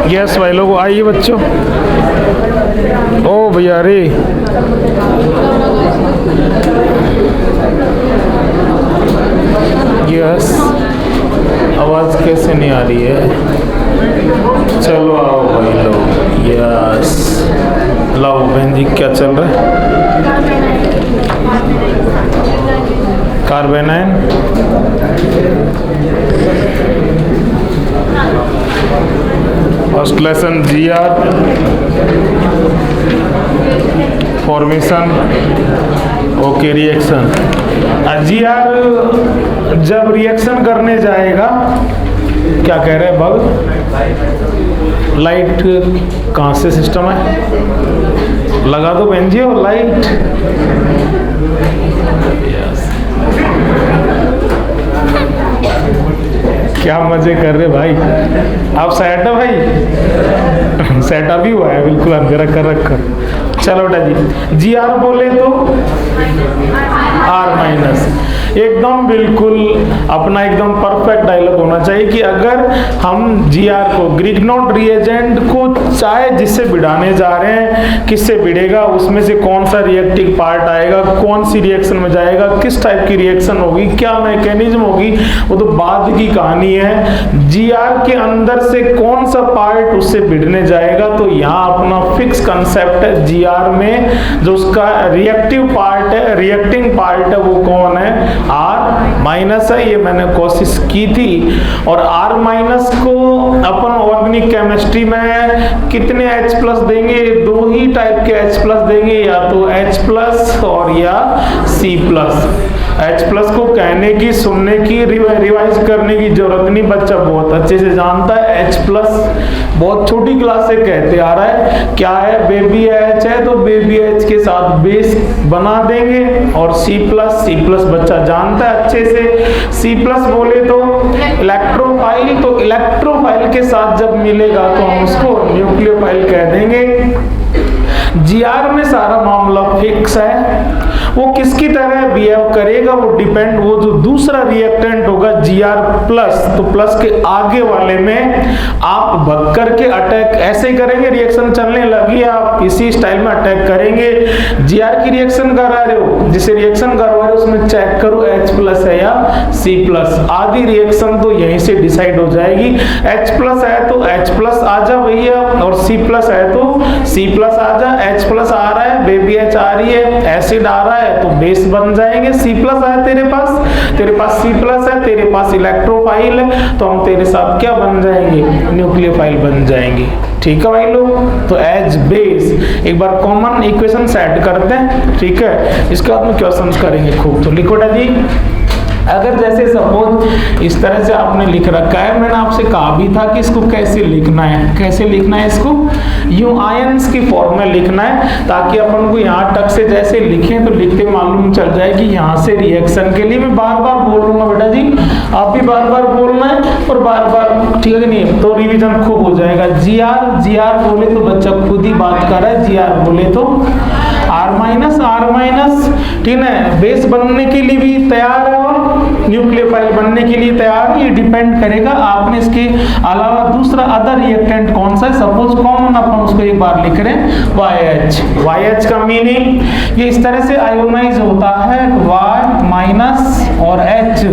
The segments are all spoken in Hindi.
यस भाई लोग आइए बच्चों। ओ भैया रे यस, आवाज़ कैसे नहीं आ रही है? चलो आओ भाई लोग। यस लाओ बहन जी, क्या चल रहा है? Carbanion first lesson GR formation okay reaction. GR जब रिएक्शन करने जाएगा, क्या कह रहे हैं बग? लाइट कहाँ से सिस्टम है? लगा दो बहन जी और लाइट। क्या मजे कर रहे भाई आप? सेट है भाई? सेटअप ही हुआ है बिल्कुल अंधेरा कर रखा। चलो बेटा जी, जी आर बोले तो आर माइनस, एकदम बिल्कुल अपना एकदम परफेक्ट डायलॉग होना चाहिए कि अगर हम जी आर को ग्रीक नोट रिएजेंट को चाहे जिससे भिड़ाने जा रहे हैं, किससे भिड़ेगा, उसमें से कौन सा रिएक्टिव पार्ट आएगा, कौन सी रिएक्शन में जाएगा, किस टाइप की रिएक्शन होगी, क्या मैकेनिज्म होगी, वो तो बाद की कहानी है। जी आर के अंदर से कौन सा पार्ट उससे भिड़ने जाएगा, तो यहाँ अपना फिक्स कंसेप्ट है जी आर में जो उसका रिएक्टिव पार्ट है, रिएक्टिंग पार्ट है, वो कौन है? आर माइनस है। ये मैंने कोशिश की थी। और आर माइनस को अपन ऑर्गेनिक केमिस्ट्री में कितने H प्लस देंगे? दो ही टाइप के H प्लस देंगे, या तो H प्लस और या C प्लस। H प्लस को कहने की, सुनने की, रिवाइज करने की जरूरत नहीं, बच्चा बहुत अच्छे से जानता है। H प्लस बहुत छोटी क्लास से कहते आ रहा है, क्या है? बेबी H है तो बेबी H के साथ बेस बना देंगे। और C प्लस बच्चा जानता है अच्छे से। C प्लस बोले तो इलेक्ट्रोफाइल, तो इलेक्ट्रोफाइल के साथ जब मिलेगा तो हम उसको न्यूक्लियोफाइल कह देंगे। जीआर में सारा मामला फिक्स है, वो किसकी तरह बिहेव करेगा वो डिपेंड, वो जो दूसरा रिएक्टेंट होगा जीआर प्लस, तो प्लस के आगे वाले में आप भग करके अटैक ऐसे करेंगे, रिएक्शन चलने लगी आप इसी स्टाइल में अटैक करेंगे। जीआर की रिएक्शन करा रहे हो, जिसे रिएक्शन करवा रहे हो उसमें चेक करो H प्लस है या C प्लस। आधी रिएक्शन तो यहीं से डिसाइड हो जाएगी। H प्लस है तो H प्लस आ जा भैया, और C प्लस है तो C प्लस आ जा। H प्लस आ रहा है, बेबी H आ रही है, एसिड आ रहा है तो बेस बन जाएंगे। C प्लस है तेरे पास C प्लस है, तेरे पास इलेक्ट्रोफाइल है, तो हम तेरे साथ क्या बन जाएंगे? न्यूक्लियोफाइल बन जाएंगे। ठीक है भाई लोग, तो एज बेस एक बार कॉमन इक्वेशन सेट करते हैं, ठीक है। इसके बाद में क्वेश्चंस करेंगे खूब। तो लिखो जी, अगर जैसे सपोज इस तरह से आपने लिख रखा है, मैंने आपसे कहा भी था कि इसको कैसे लिखना है, कैसे लिखना है इसको? यूं आयंस की फॉर्म में लिखना है, ताकि अपन को यहाँ तक से जैसे लिखें तो लिखते मालूम चल जाए कि यहाँ से रिएक्शन के लिए मैं बार बार बोल लूंगा बेटा जी, आप भी बार बार बोलना है और बार बार, ठीक है कि नहीं? तो रिविजन खूब हो जाएगा। जी आर बोले तो बच्चा खुद ही बात कर रहा है, जी आर बोले तो आर माइनस, ठीक है। बेस बनने के लिए भी तैयार है और न्यूक्लियोफाइल बनने के लिए तैयार है। ये डिपेंड करेगा आपने इसके अलावा दूसरा अदर रिएक्टेंट कौन सा है। सपोज कॉमन अपन उसको एक बार लिख रहे हैं YH का मीनिंग ये इस तरह से आयोनाइज होता है, Y माइनस और H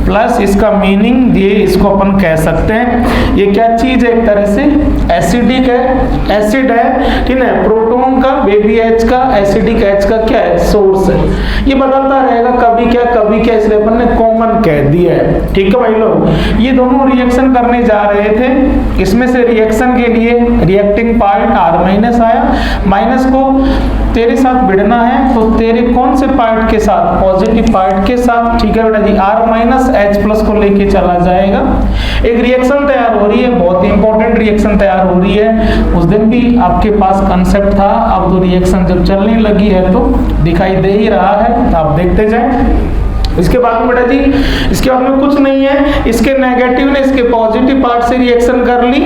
प्लस, इसका मीनिंग ये इसको अपन कह सकते हैं ये क्या चीज है? एक तरह से एसिडिक है, एसिड है, ठीक है। प्रोटॉन का, बेबी H का, एसिडिक H का क्या है? सोर्स है। ये बदलता रहेगा, कभी क्या, इसलिए अपन ने कॉमन कह दिया है, ठीक है भाई लोग। ये दोनों रिएक्शन करने जा रहे थे, इसमें से रिएक्शन के लिए रिएक्टिंग पार्ट R माइनस आया, माइनस को तेरे साथ भिड़ना है तो तेरे कौन से पार्ट के साथ? पॉजिटिव पार्ट के साथ, ठीक है बेटा जी। R माइनस H प्लस को लेके चला जाएगा। एक रिएक्शन तैयार हो रही है, बहुत इंपॉर्टेंट रिएक्शन तैयार हो रही है। उस दिन भी आपके पास कंसेप्ट था, अब तो रिएक्शन जब चलने लगी है तो दिखाई दे ही रहा है, आप देखते जाए। इसके बाद में बेटा जी, इसके बाद में कुछ नहीं है, इसके नेगेटिव ने इसके पॉजिटिव पार्ट से रिएक्शन कर ली,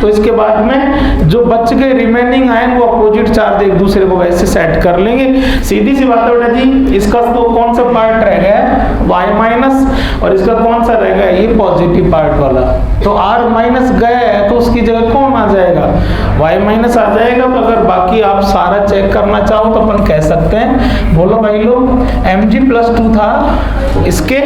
तो इसके बाद में जो बच गए रिमेनिंग आयन वो अपोजिट चार्ज एक दूसरे को वैसे सेट कर लेंगे। सीधी सी बात है बेटा जी, इसका तो कौन सा पार्ट रह गया y माइनस, और इसका कौन सा रह गया ये पॉजिटिव पार्ट वाला। तो r माइनस गया है तो उसकी जगह कौन आ जाएगा y माइनस आ जाएगा। तो अगर बाकी आप सारा चेक करना चाहो तो अपन कह सकते हैं, बोलो भाई लोग, mg+2 था, इसके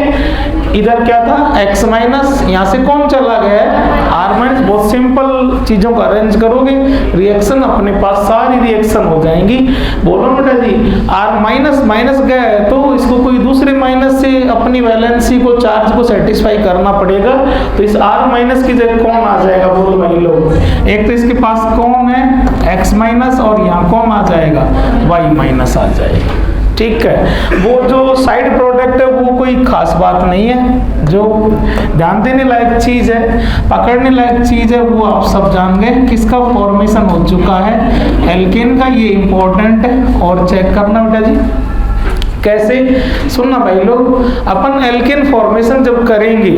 इधर क्या था x माइनस, यहाँ से कौन चला गया है r माइनस। बहुत सिंपल चीजों को अरेंज करोगे रिएक्शन अपने पास सारी रिएक्शन हो जाएंगी। बोलो बेटा जी, r माइनस माइनस गया है तो इसको कोई दूसरे माइनस से अपनी वैलेंसी को चार्ज को सेटिस्फाई करना पड़ेगा। तो इस r माइनस की जगह कौन आ जाएगा बोलो भाई लोग, एक तो इसके पास कौन है x माइनस और यहाँ कौन आ जाएगा y माइनस आ जाएगा। ठीक है, वो जो साइड प्रोडक्ट है वो कोई खास बात नहीं है, जो ध्यान देने लायक चीज है, पकड़ने लायक चीज है, वो आप सब जान गए। किसका फॉर्मेशन हो चुका है एल्केन का, ये इंपॉर्टेंट है और चेक करना बेटा जी। कैसे, सुनना भाई लोग, अपन एल्केन फॉर्मेशन जब करेंगे,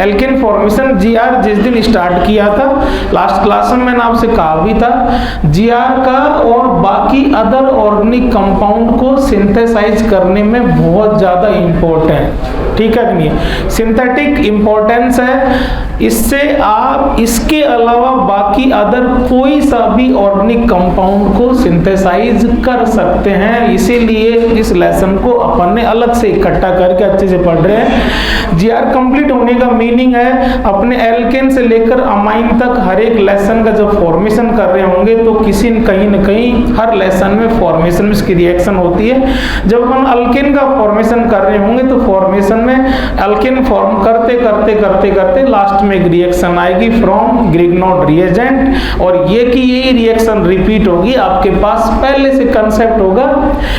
एल्केन फॉर्मेशन जीआर जिस दिन स्टार्ट किया था लास्ट क्लास में मैंने आपसे कहा भी था, जीआर का और बाकी अदर ऑर्गेनिक कंपाउंड को सिंथेसाइज करने में बहुत ज्यादा इंपॉर्टेंट, ठीक है कि नहीं, सिंथेटिक इंपॉर्टेंस है। इससे आप इसके अलावा बाकी अदर कोई सा भी ऑर्गेनिक कंपाउंड को सिंथेसाइज कर सकते हैं। इसीलिए इस लेसन को अपन ने अलग से इकट्ठा करके अच्छे से पढ़ रहे हैं। जीआर कंप्लीट होने का मीनिंग है अपने एल्केन से लेकर अमाइन तक हर एक लेसन का जब फॉर्मेशन कर रहे होंगे तो किसी कहीं न कहीं हर लेसन में फॉर्मेशन में इसकी रिएक्शन होती है। जब अपन अल्केन का फॉर्मेशन कर रहे होंगे तो फॉर्मेशन में अल्केन फॉर्म करते करते करते करते लास्ट में एक रिएक्शन आएगी फ्रॉम ग्रिग्नॉड रिएजेंट, और ये कि यही रिएक्शन रिपीट होगी। आपके पास पहले से कंसेप्ट होगा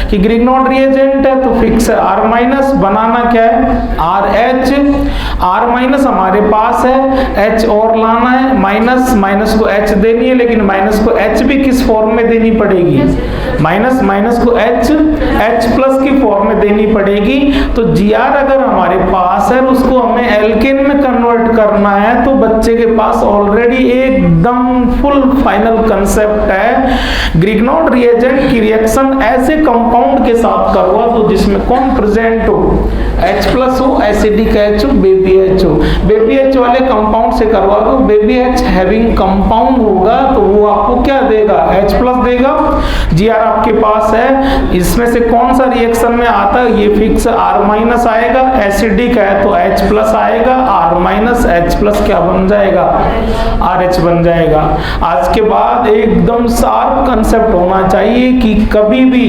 कि ग्रिग्नॉड रिएजेंट है तो फिक्स है R माइनस, बनाना क्या है RH, R माइनस हमारे पास है, H और लाना है, माइनस माइनस को H देनी है, लेकिन माइनस को H भी किस फॉर्म में देनी पड़ेगी, माइनस माइनस को H प्लस की फॉर्म में देनी पड़ेगी। तो Gr अगर हमारे पास है उसको हमें एल्केन में कन्वर्ट करना है तो बच्चे के पास ऑलरेडी एकदम फुल फाइनल कंसेप्ट है। ग्रिग्नॉड रिएजेंट की रिएक्शन ऐसे कंपाउंड के साथ करवा तो जिसमें कौन प्रेजेंट हो, H प्लस हो, एसिडिक H हो, बेबी H हो। बेबी H वाले कंपाउंड से करवा दो, बेबी H हैविंग कंपाउंड होगा तो वो आपको क्या देगा H प्लस देगा। Gr आपके पास है, इसमें से कौन सा रिएक्शन में आता है ये फिक्स R माइनस आएगा, एसिडिक है तो H प्लस आएगा, R माइनस H प्लस क्या बन जाएगा RH बन जाएगा। आज के बाद एकदम शार्प कंसेप्ट होना चाहिए कि कभी भी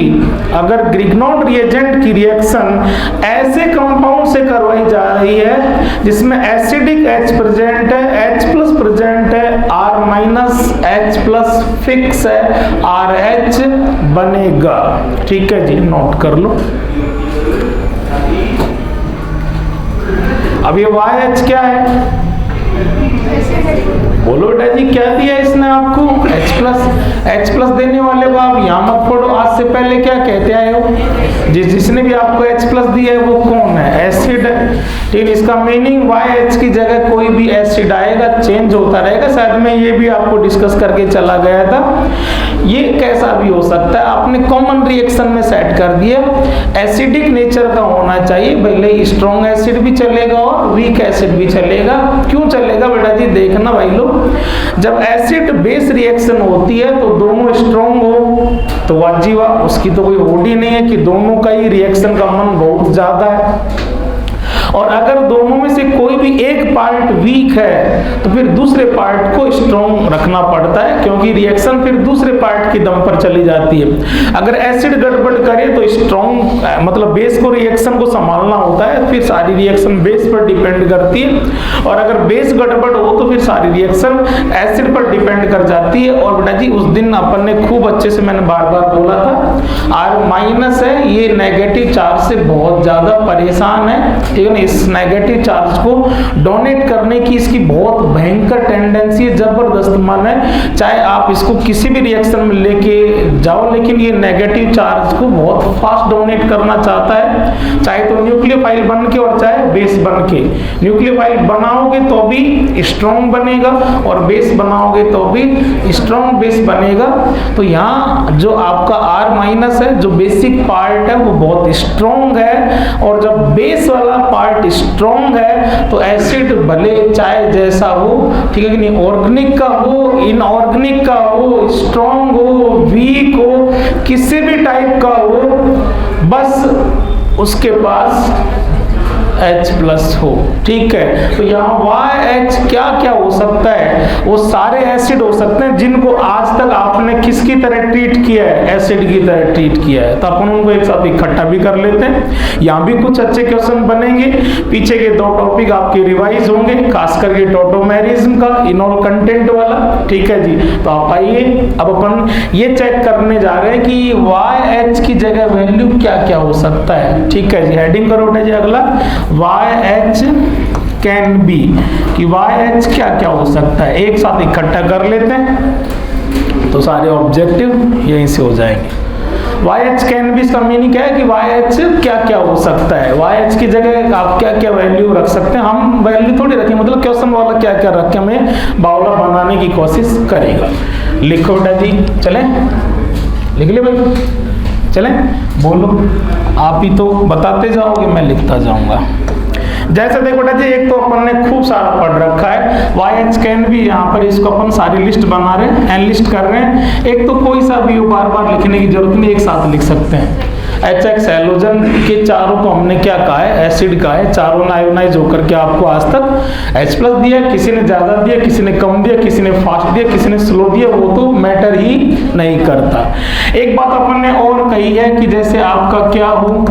अगर ग्रिग्नॉड रिएजेंट की रिएक्शन ऐसे कंपाउंड से करवाई जा रही है जिसमें एसिडिक H प्रेजेंट है, H प्लस प्रेजेंट है, R minus H plus fix है, RH बनेगा। ठीक है जी, नोट कर लो। अब ये YH क्या है बोलो बेटा जी, क्या दिया इसने आपको H प्लस देने वाले को आप यहाँ मत पढ़ो, आज से पहले क्या कहते आए हो, जिसने भी आपको H प्लस दिया है वो कौन है, एसिड है। ठीक, इसका मीनिंग YH की जगह कोई भी एसिड आएगा, चेंज होता रहेगा। शायद मैं ये भी आपको डिस्कस करके चला गया था, ये कैसा भी हो सकता है, आपने कॉमन रिएक्शन में सेट कर दिया। एसिडिक नेचर का होना चाहिए, भले स्ट्रॉन्ग एसिड भी चलेगा और वीक एसिड भी चलेगा। क्यों चलेगा बेटा जी, देखना भाई लोग, जब एसिड बेस रिएक्शन होती है तो दोनों स्ट्रॉन्ग हो तो वाजिबा, उसकी तो कोई होड़ ही नहीं है कि दोनों का ही रिएक्शन का मन बहुत ज्यादा है। और अगर दोनों में से कोई भी एक पार्ट वीक है तो फिर दूसरे पार्ट को स्ट्रॉन्ग रखना पड़ता है, क्योंकि रिएक्शन फिर दूसरे पार्ट की दम पर चली जाती है। अगर एसिड गड़बड़ करे तो स्ट्रॉन्ग मतलब बेस को रिएक्शन को संभालना होता है, फिर सारी रिएक्शन बेस पर डिपेंड करती है। और अगर बेस गड़बड़ हो तो फिर सारी रिएक्शन एसिड पर डिपेंड कर जाती है। और बेटा जी उस दिन अपन ने खूब अच्छे से मैंने बार बार बोला था, R माइनस है, ये नेगेटिव चार्ज से बहुत ज्यादा परेशान है। ठीक है, इस नेगेटिव चार्ज को डोनेट करने की इसकी बहुत भयंकर टेंडेंसी है, जबरदस्त मन है। चाहे आप इसको किसी भी रिएक्शन में लेके जाओ, लेकिन ये नेगेटिव चार्ज को बहुत फास्ट डोनेट करना चाहता है, चाहे तो न्यूक्लियोफाइल बन के और चाहे बेस बन के। न्यूक्लियोफाइल बनाओगे तो भी स्ट्रॉन्ग बनेगा और बेस बनाओगे तो भी स्ट्रॉन्ग बेस बनेगा। तो यहाँ जो आपका R माइनस है, जो बेसिक पार्ट है वो बहुत स्ट्रॉन्ग है, और जब बेस वाला पार्ट स्ट्रॉन्ग है तो एसिड भले चाहे जैसा हो, ठीक है कि नहीं, ऑर्गेनिक का हो, इनऑर्गेनिक का हो, स्ट्रॉन्ग हो, वीक हो, किसी भी टाइप का हो, बस उसके पास H प्लस हो। ठीक है, तो यहाँ YH क्या क्या हो सकता है, वो सारे एसिड हो सकते हैं जिनको आज तक आपने किसकी तरह ट्रीट किया है, एसिड की तरह ट्रीट किया है। तो अपन उनको एक साथ इकट्ठा भी कर लेते हैं। यहाँ भी कुछ अच्छे क्वेश्चन बनेंगे, पीछे के 2 टॉपिक आपके रिवाइज होंगे, खास करके टोटोमेरिज्म का, इनॉल कंटेंट वाला। ठीक है जी, तो आप आइए, अब अपन ये चेक करने जा रहे हैं कि YH की जगह वैल्यू क्या क्या हो सकता है। ठीक है जी, हेडिंग करो जी अगला, YH कैन बी, कि YH क्या क्या हो सकता है, एक साथ इकट्ठा कर लेते हैं तो सारे ऑब्जेक्टिव यहीं से हो जाएंगे। YH कैन बी इसका मीनिंग क्या है कि YH क्या क्या हो सकता है, YH की जगह आप क्या क्या वैल्यू रख सकते हैं। हम वैल्यू थोड़ी रखें, मतलब क्वेश्चन वाला क्या क्या रख के हमें बावला बनाने की कोशिश करेगा। लिखो बेटा जी, चलें, लिख ले भाई, चलें, बोलो, आप ही तो बताते जाओगे, मैं लिखता जाऊंगा। जैसे देखो बेटा जी, एक तो अपन ने खूब सारा पढ़ रखा है, YH कैन भी, यहाँ पर इसको अपन सारी लिस्ट बना रहे हैं, एनलिस्ट कर रहे हैं। एक तो कोई सा भी बार बार लिखने की जरूरत नहीं, एक साथ लिख सकते हैं। HX हैलोजन के चारों को हमने क्या कहा है, एसिड का है, चारों ने आयोनाइज होकर के आपको आज तक H प्लस दिया, किसी ने ज्यादा दिया, किसी ने कम दिया, किसी ने फास्ट दिया, किसी ने स्लो दिया, वो तो मैटर ही नहीं करता। एक बात अपन ने और कही है कि जैसे आपका क्या हो,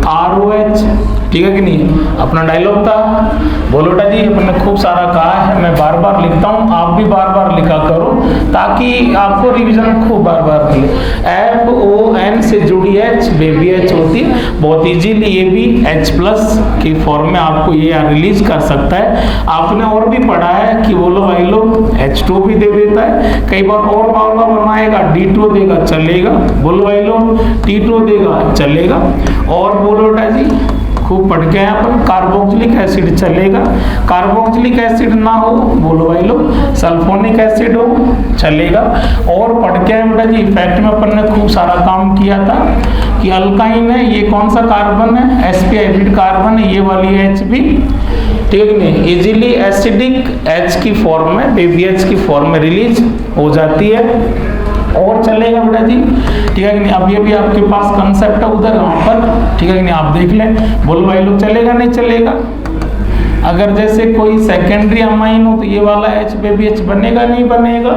ROH, ठीक है कि नहीं, अपना डायलॉग था, बोलो बेटा जी, अपन ने खूब सारा कहा है, मैं बार बार लिखता हूँ, आप भी बार बार लिखा करो ताकि आपको रिवीजन खूब बार बार मिले। FON से जुड़ी H बेबी H होती है, बहुत इजीली ये भी H प्लस की फॉर्म में आपको ये रिलीज कर सकता है। आपने और भी पढ़ा है कि बोलो भाई लोग H2 भी दे देता है, कई बार और मामला बनाएगा, D2 देगा चलेगा, बोलो भाई लोग T2 देगा चलेगा, और बोलो बेटा जी खूब पढ़ के अपन कार्बोक्सिलिक एसिड चलेगा, कार्बोक्सिलिक एसिड ना हो, बोलो भाई लोग सल्फोनिक एसिड हो चलेगा। और पढ़ के बेटा जी इफेक्ट में अपन ने खूब सारा काम किया था कि अल्काइन है, ये कौन सा कार्बन है, sp हाइब्रिड कार्बन है, ये वाली H भी, ठीक नहीं, इजीली एसिडिक H की फॉर्म में, बेबी H की फॉर्म में रिलीज हो जाती है, और चलेगा बेटा जी। ठीक है कि नहीं, अब ये भी आपके पास कंसेप्ट है उधर वहां पर, ठीक है कि नहीं, आप देख लें, बोलो भाई लोग चलेगा नहीं चलेगा। अगर जैसे कोई सेकेंडरी अमाइन हो तो ये वाला H बेबी H बनेगा नहीं बनेगा,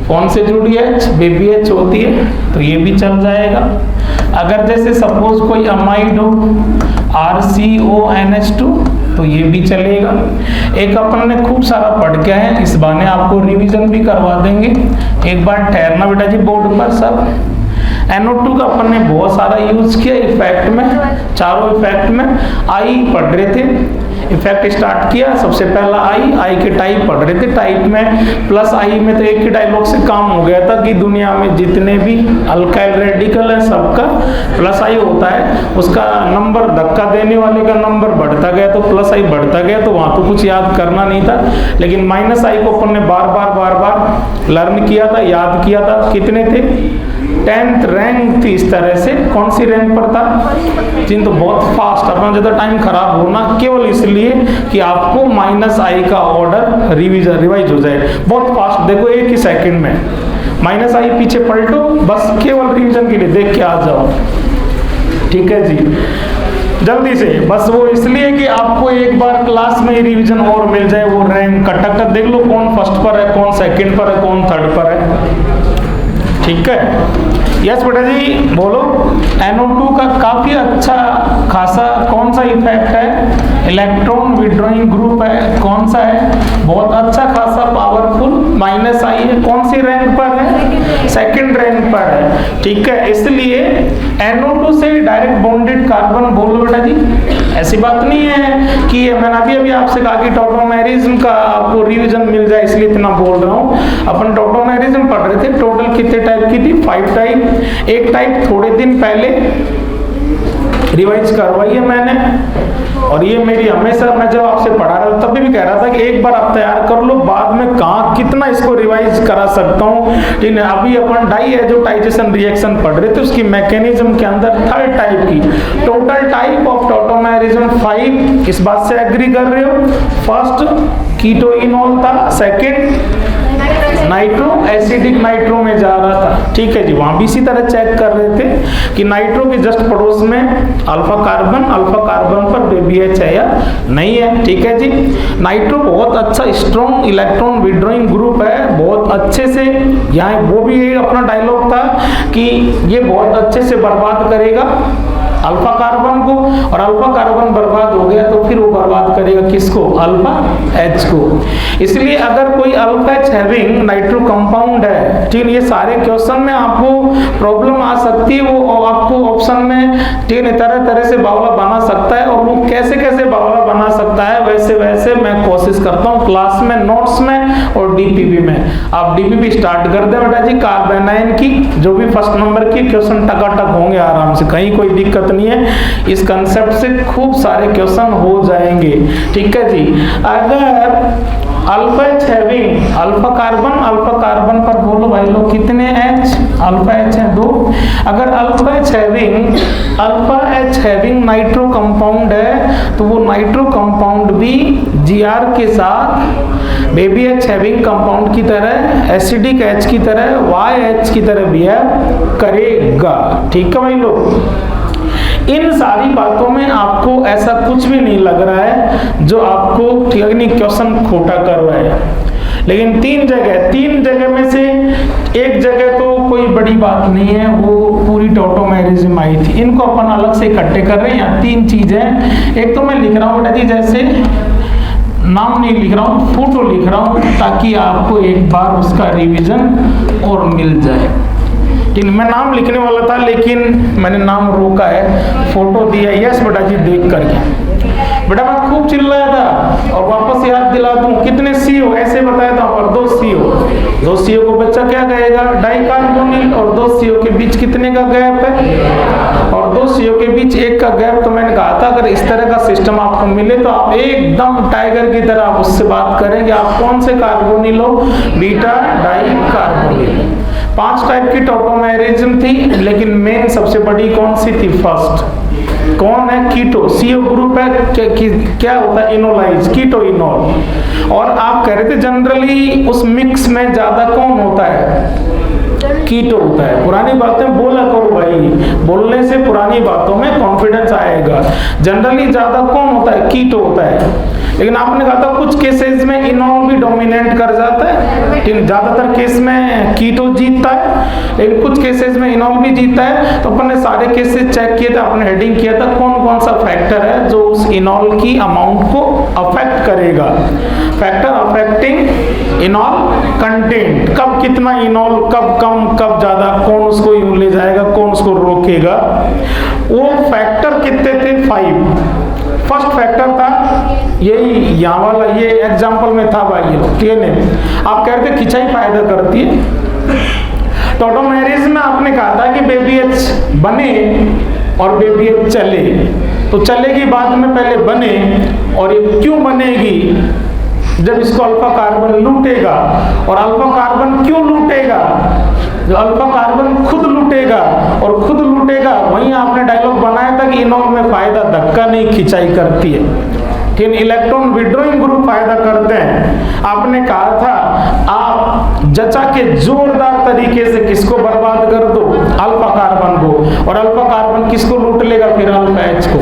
कौन से जुड़ी H बेबी H होती है तो ये भी चल जाएगा। अगर जैसे सपोज कोई अमाइड हो RCONH2 तो ये भी चलेगा। एक अपन ने खूब सारा पढ़ के है, इस बहाने आपको रिवीजन भी करवा देंगे, एक बार ठहरना बेटा जी बोर्ड पर सब। NO2 का अपन ने बहुत सारा यूज किया इफेक्ट में, चारों इफेक्ट में आई पढ़ रहे थे, इफेक्ट स्टार्ट किया, सबसे पहला आई के टाइप पढ़ रहे थे, टाइप में प्लस आई में तो एक ही डायलॉग से काम हो गया था कि दुनिया में जितने भी अल्काइल रेडिकल है सबका प्लस आई होता है, उसका नंबर धक्का देने वाले का नंबर बढ़ता गया तो प्लस आई बढ़ता गया, तो वहां तो कुछ याद करना नहीं था। लेकिन माइनस आई को अपन ने बार बार लर्न किया था, याद किया था, कितने थे, 10th रैंक थी इस तरह से। कौन सी रैंक पर था जिन, तो बहुत फास्ट, अपना ज्यादा टाइम खराब होना केवल इसलिए कि आपको माइनस आई का ऑर्डर रिवाइज हो जाए बहुत फास्ट। देखो एक ही सेकंड में माइनस आई पीछे पलटो, बस केवल रिवीजन के लिए देख के आ जाओ, ठीक है जी, जल्दी से। बस वो इसलिए कि आपको एक बार क्लास में रिवीजन और मिल जाए, वो रैंक का टक देख लो कौन फर्स्ट पर है, कौन सेकंड पर है, कौन थर्ड पर है, ठीक है। यस बेटा जी बोलो, NO2 का काफी अच्छा खासा कौन सा इफेक्ट है, इलेक्ट्रॉन विड्रॉइंग ग्रुप है, कौन सा है, बहुत अच्छा खासा पावरफुल, माइनस आई है, कौन सी रैंक पर है, सेकंड रैंक पर है, ठीक है। इसलिए NO2 से डायरेक्ट बॉन्डेड कार्बन, बोलो बेटा जी, ऐसी बात नहीं है कि मैंने अभी आपसे कहा कि टोटोमेरिज्म का आपको रिवीजन मिल जाए इसलिए इतना बोल रहा हूँ। अपन टोटोमेरिज्म पढ़ रहे थे, टोटल कितने टाइप की थी, 5 टाइप। एक टाइप थोड़े दिन पहले रिवाइज करवाई है मैंने, और ये मेरी हमेशा, मैं जब आपसे पढ़ा रहा था तब भी कह रहा था कि एक बार आप तैयार कर लो, बाद में कहाँ कितना इसको रिवाइज करा सकता हूँ। ठीक है, अभी अपन डाइएजोटाइजेशन रिएक्शन पढ़ रहे थे, उसकी मैकेनिज्म के अंदर थर्ड टाइप की, टोटल टाइप ऑफ टॉटोमेरिज्म 5, इस बात से एग्री कर रहे हो? फर्स्ट कीटोइनॉल था, सेकंड नाइट्रो एसिडिक नाइट्रो में जा रहा था। ठीक है जी, वहां भी इसी तरह चेक कर रहे थे कि नाइट्रो के जस्ट पड़ोस में अल्फा कार्बन पर बेबी एच है या नहीं है। ठीक है जी, नाइट्रो बहुत अच्छा स्ट्रॉन्ग इलेक्ट्रॉन विड्रॉइंग ग्रुप है, बहुत अच्छे से, यहाँ वो भी अपना डायलॉग था कि ये बहुत अच्छे से बर्बाद करेगा अल्फा कार्बन को, और अल्फा कार्बन बर्बाद हो गया तो फिर वो बर्बाद करेगा किसको? अल्फा एच को। इसलिए अगर कोई alpha H having nitro compound है, ठीक है, ये सारे क्वेश्चन में आपको प्रॉब्लम आ सकती है, वो आपको ऑप्शन में ठीक है तरह तरह से बावला बना सकता है, और वो कैसे कैसे बावला बना सकता है वैसे वैसे मैं कोशिश करता हूँ क्लास में, नोट्स में और डीपीपी में। आप डीपीपी स्टार्ट कर दे बेटा जी, कार्बेनाइन की जो भी फर्स्ट नंबर की क्वेश्चन टकाटक होंगे आराम से, कहीं कोई दिक्कत नहीं है, इस कंसेप्ट से खूब सारे क्वेश्चन हो जाएंगे। ठीक है जी, अगर alpha H having alpha carbon पर बोलो भाई लोग कितने एच? अल्फा एच है 2। अगर alpha H having nitro compound है तो वो नाइट्रो कंपाउंड भी जीआर के साथ बेबी एच हैविंग कंपाउंड की तरह, एसिडिक एच की तरह, वाई एच की तरह बिहेव करेगा। ठीक है भाई लोग, इन सारी बातों में आपको ऐसा कुछ भी नहीं लग रहा है जो आपको क्वेश्चन खोटा कर रहा है। लेकिन तीन जगह में से एक जगह तो कोई बड़ी बात नहीं है, वो पूरी टॉटोमेरिज्म आई थी, इनको अपन अलग से इकट्ठे कर रहे हैं। यहाँ 3 चीजें, एक तो मैं लिख रहा हूँ बेटा जी, जैसे नाम नहीं लिख रहा हूँ, फोटो लिख रहा हूँ ताकि आपको एक बार उसका रिवीजन और मिल जाए। ठीक, मैं नाम लिखने वाला था लेकिन मैंने नाम रोका है, फोटो दिया। यस बेटा जी, देख करके बेटा मैं खूब चिल्लाया था और वापस याद दिला दूं, कितने CO ऐसे बताया था, और 2 CO को बच्चा क्या कहेगा? डाइकार्बोनिल, और 2 CO के बीच कितने का गैप है? और 2 CO के बीच 1 का गैप। तो मैंने कहा था अगर इस तरह का सिस्टम आपको मिले तो आप एकदम टाइगर की तरह आप उससे बात करेंगे, आप कौन से कार्बोनिल हो? Beta dicarbonyl. 5 टाइप की टॉटोमेरिज्म थी, लेकिन मेन सबसे बड़ी कौन सी थी? फर्स्ट कौन है? कीटो, CO ग्रुप है, क्या होता है? इनोलाइज, कीटोइनॉल। और आप कह रहे थे जनरली उस मिक्स में ज्यादा कौन होता है? कीटो होता है। पुरानी बातें बोला करो भाई, बोलने से पुरानी बातों में कॉन्फिडेंस आएगा। जनरली ज्यादा कौन होता है? कीटो होता है। लेकिन आपने कहा था कुछ केसेस में इनॉल भी डोमिनेट कर जाता है, लेकिन ज्यादातर केस में कीटो जीतता है, लेकिन कुछ केसेस में इनॉल भी जीतता है। तो अपन ने सारे केसेस चेक किए थे, आपने हेडिंग किया था कौन कौन सा फैक्टर है जो उस इनॉल की अमाउंट को अफेक्ट करेगा। फैक्टर अफेक्टिंग इनॉल कंटेंट, कब कितना इनॉल, कब कम कब ज्यादा, कौन उसको यूं ले जाएगा, कौन उसको रोकेगा। वो फैक्टर कितने थे? 5। फर्स्ट फैक्टर था यही यहाँ वाला, ये एग्जांपल में था भाई, ठीक है ना। आप कह रहे थे खिंचाई फायदा करती है। टॉटोमेरिज्म में आपने कहा था कि बेबी एच बने और बेबी एच चले, तो चलेगी बाद में, पहले बने। और ये क्यों बनेगी? जब इसको अल्फा कार्बन लूटेगा। और अल्फा कार्बन क्यों लूटेगा? जो अल्फा कार्बन खुद लूटेगा, और खुद लूटेगा, वहीं आपने डायलॉग बनाया था कि इनॉल में फायदा धक्का नहीं खिंचाई करती है, लेकिन इलेक्ट्रॉन विड्रॉइंग ग्रुप फायदा करते हैं। आपने कहा था आप जचा के जोरदार तरीके से किसको बर्बाद कर दो? अल्फा कार्बन को। और अल्फा कार्बन किसको लूट लेगा? फिर अल्फा एच को।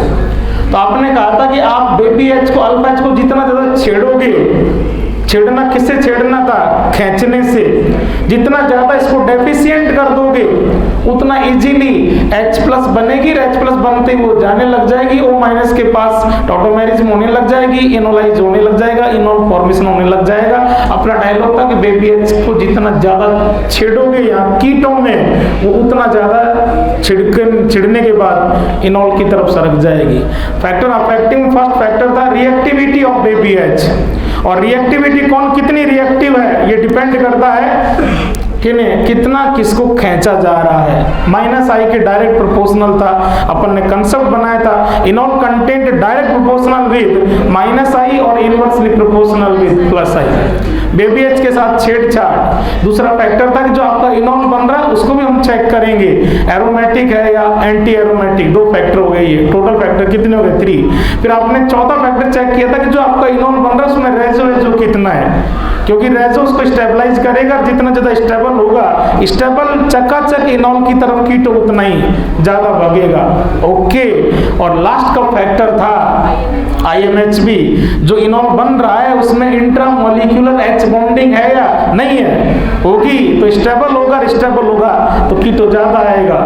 तो आपने कहा था कि आप बेबी एच को, अल्फा एच को जितना ज्यादा छेड़ोगे, छेड़ना किससे छेड़ना था? खींचने से। जितना ज्यादा इसको डेफिशिएंट कर दोगे उतना इजीली H+ बनेगी, H+ बनते ही वो जाने लग जाएगी, O- के पास टॉटोमेरिज्म होने लग जाएगी, इनोलाइज होने लग जाएगा, इनॉल फॉर्मेशन होने लग जाएगा। अपना डायलॉग था कि बेबी एच को जितना ज्यादा छेड़ोगे यहाँ कीटों में, वो उतना ज्यादा छिड़ने के बाद इनॉल की तरफ सरक जाएगी। फैक्टर अफेक्टिंग फर्स्ट फैक्टर था रिएक्टिविटी ऑफ बेबी एच। और रिएक्टिविटी कौन कितनी रिएक्टिव है ये डिपेंड करता है कितना किसको खींचा जा रहा है। माइनस आई के डायरेक्ट प्रोपोर्शनल था, अपन ने कंसेप्ट बनाया था enol content direct proportional with minus I और inversely proportional with plus I. बेबी एच के साथ छेड़छाड़। दूसरा फैक्टर था कि जो आपका इनॉल बन रहा है उसको भी हम चेक करेंगे, एरोमेटिक है या एंटी एरोमेटिक। 2 फैक्टर हो गए, ये टोटल फैक्टर कितने हो गए 3। फिर आपने चौथा फैक्टर चेक किया था कि जो आपका इनॉल बन रहा है उसमें रेजो कितना है, क्योंकि रेजो उसको स्टेबलाइज करेगा, जितना ज्यादा स्टेबल होगा, स्टेबल चकाचक इनॉल की तरफ कीटो उतना ही ज्यादा भागेगा। ओके, और लास्ट का फैक्टर था IMHB, जो इनॉल बन रहा है उसमें इंट्रामोलिक्यूलर H बॉन्डिंग है या नहीं है, होगी तो स्टेबल होगा, स्टेबल होगा तो कीटो ज्यादा आएगा।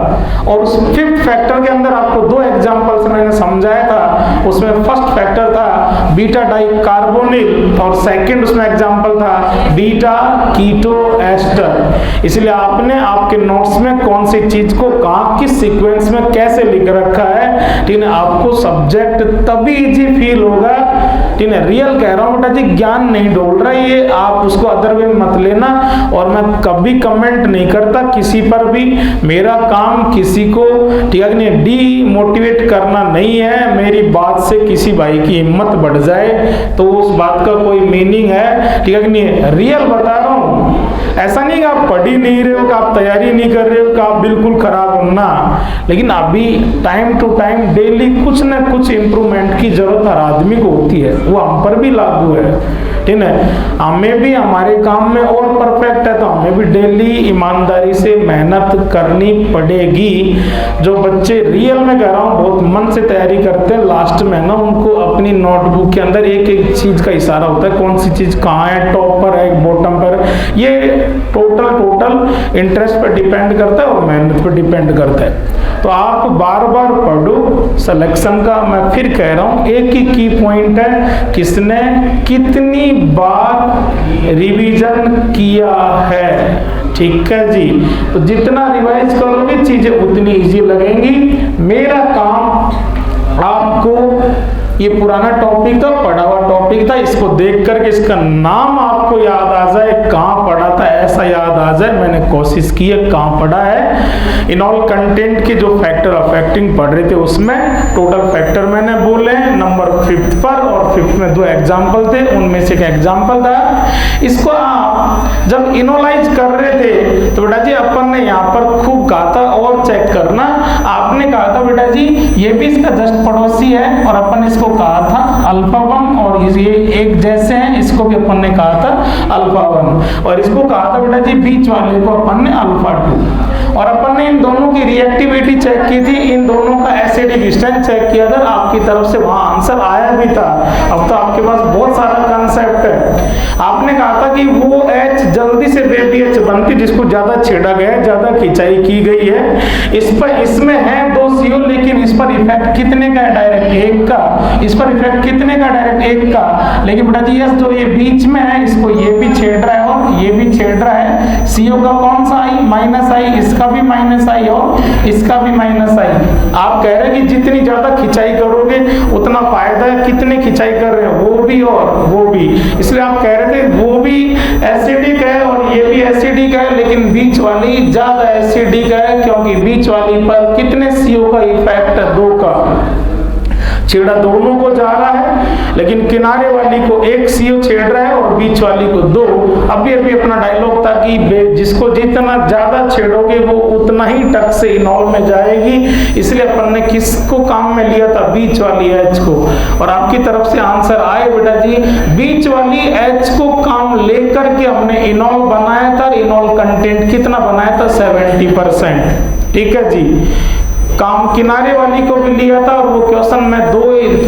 और उस 5th फैक्टर के अंदर आपको 2 एग्जांपल्स मैंने समझाया था। उसमें फर्स्ट फैक्टर था बीटा डाई कार्बोनिल और सेकंड उसमें एग्जांपल था बीटा कीटो एस्टर। इसलिए आपने आपके नोट्स में कौन सी चीज को कहां किस सीक्वेंस में कैसे लिख रखा है, ठीक है, आपको सब्जेक्ट तभी इजी फील होगा। ठीक है, रियल कह रहा हूं बेटा जी, ज्ञान नहीं डोल रहा है ये, आप उसको अदर वे मत लेना। और मैं कभी कमेंट नहीं करता किसी पर भी, मेरा काम किसी को ठीक है नहीं डीमोटिवेट करना नहीं है। मेरी बात से किसी भाई की हिम्मत बढ़ जाए तो उस बात का कोई मीनिंग है, ठीक है नहीं, रियल बता रहा हूं। ऐसा नहीं कि आप पढ़ ही नहीं रहे हो, कि आप तैयारी नहीं कर रहे हो, कि आप बिल्कुल खराब हो ना, लेकिन अभी टाइम टू टाइम डेली कुछ न कुछ इंप्रूवमेंट की जरूरत हर आदमी को होती है, वो हम पर भी लागू है। ठीक है, हमें भी हमारे काम में और परफेक्ट है तो हमें भी डेली ईमानदारी से मेहनत करनी पड़ेगी। जो बच्चे रियल में कह रहा हूँ बहुत मन से तैयारी करते हैं, लास्ट में ना उनको अपनी नोटबुक के अंदर एक एक चीज का इशारा होता है, कौन सी चीज कहाँ है, टॉप पर है बॉटम पर। ये टोटल इंटरेस्ट पर डिपेंड करता है और मेहनत पर डिपेंड करता है। तो आप बार बार पढ़ो सिलेक्शन का। मैं फिर कह रहा हूँ एक ही की पॉइंट है, किसने कितनी बार रिवीजन किया है। ठीक है जी, तो जितना रिवाइज करोगे चीजें उतनी इजी लगेंगी। मेरा काम आपको ये पुराना टॉपिक था, पढ़ा हुआ टॉपिक था, इसको देख करके इसका नाम आपको याद आ जाए, कहाँ पढ़ा था ऐसा याद आ जाए। मैंने कोशिश की है, कहाँ पढ़ा है। इनऑल कंटेंट के जो फैक्टर अफेक्टिंग पढ़ रहे थे उसमें टोटल फैक्टर मैंने बोले नंबर 5th पर, और 5th में 2 एग्जाम्पल थे, उनमें से एक एग्जाम्पल था। इसको आप जब इनोलाइज कर रहे थे तो बेटा जी अपन ने यहाँ पर खूब कहा था और चेक करना। आपने कहा था बेटा जी ये भी इसका जस्ट पड़ोसी है, और अपन इसको कहा था अल्फा 1, और ये एक जैसे हैं, इसको भी अपन ने कहा था अल्फा 1, और इसको कहा था बेटा जी बीच वाले को अपन ने अल्फा 2। और अपन ने इन दोनों की रिएक्टिविटी चेक की थी, इन दोनों का एसिडिक स्ट्रेंथ चेक किया था, आपकी तरफ से वहां आंसर आया भी था। अब तो आपके पास बहुत सारा कंसेप्ट है। आपने कहा था कि वो H जल्दी से बेबी H बनती जिसको ज्यादा छेड़ा गया, ज्यादा खिंचाई की गई है। इस पर इसमें है 2 CO, लेकिन इस पर इफेक्ट कितने का है, डायरेक्ट 1 का। इस पर इफेक्ट कितने का, डायरेक्ट 1 का। लेकिन बेटा जी जो ये बीच में है इसको ये भी छेड़ रहा है और ये भी छेड़ रहा है। CO का कौन सा आई, माइनस आई, इसका भी माइनस आई और इसका भी माइनस आई। आप कह रहे हैं कि जितनी ज्यादा खिंचाई करोगे उतना फायदा है, कितने खिंचाई कर रहे हैं वो भी और वो भी, इसलिए आप कह रहे थे वो भी एसिडिक है और ये भी एसिडिक है, लेकिन बीच वाली ज्यादा एसिडिक है, क्योंकि बीच वाली पर कितने CO का इफेक्ट है, 2 का। छेड़ा दोनों को जा रहा है, लेकिन किनारे वाली को 1 CO छेड़ रहा है और बीच वाली को 2। अभी अपना डायलॉग था कि जिसको जितना ज्यादा छेड़ोगे वो उतना ही टक से इनॉल में जाएगी, इसलिए अपन ने किसको काम में लिया था, बीच वाली H को। और आपकी तरफ से आंसर आए बेटा जी बीच वाली H को काम लेकर के हमने इनॉल बनाया था। इनॉल कंटेंट कितना बनाया था, 70%। ठीक है जी, काम किनारे वाली को भी लिया था, और वो क्वेश्चन मैं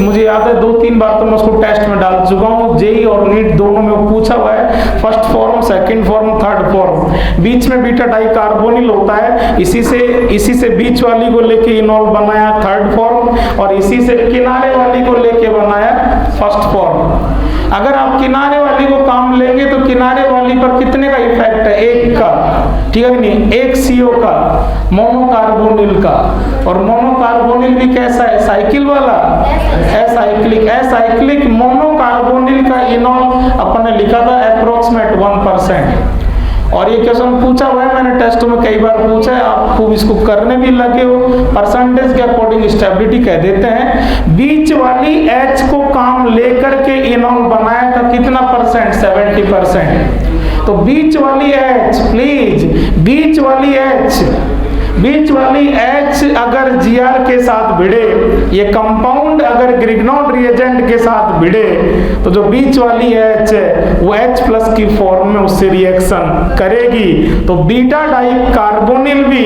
मुझे याद है 2-3 बार तो मैं उसको टेस्ट में डाल चुका हूँ, जेई और नीट दोनों में पूछा हुआ है। First form, second form, third form. बीच में बीटा डाई कार्बोनिल होता है, इसी से बीच वाली को लेके इनॉल बनाया थर्ड फॉर्म, और इसी से किनारे वाली को लेके बनाया फर्स्ट फॉर्म। अगर आप किनारे वाली को काम लेंगे तो किनारे वाली पर कितने का इफेक्ट है, 1 का। ठीक है नहीं, 1 CO का, मोनोकार्बोनिल का। और मोनोकार्बोनिल भी कैसा है, साइकिल वाला, एसाइक्लिक मोनोकार्बोनिल का इनॉल अपन ने लिखा था अप्रोक्सीमेट 1%। और ये क्वेश्चन पूछा हुआ है, मैंने टेस्ट में कई बार पूछा है, आप खूब इसको करने भी लगे हो। परसेंटेज के अकॉर्डिंग स्टेबिलिटी कह देते हैं। बीच वाली H को काम लेकर के इनॉल बनाया था कितना परसेंट? 70%। तो बीच वाली H, प्लीज बीच वाली H अगर Gr के साथ भिड़े, ये कंपाउंड अगर ग्रिग्नॉन रिएजेंट के साथ भिड़े, तो जो बीच वाली H है वो H+ की फॉर्म में उससे रिएक्शन करेगी। तो बीटा डाई कार्बोनिल भी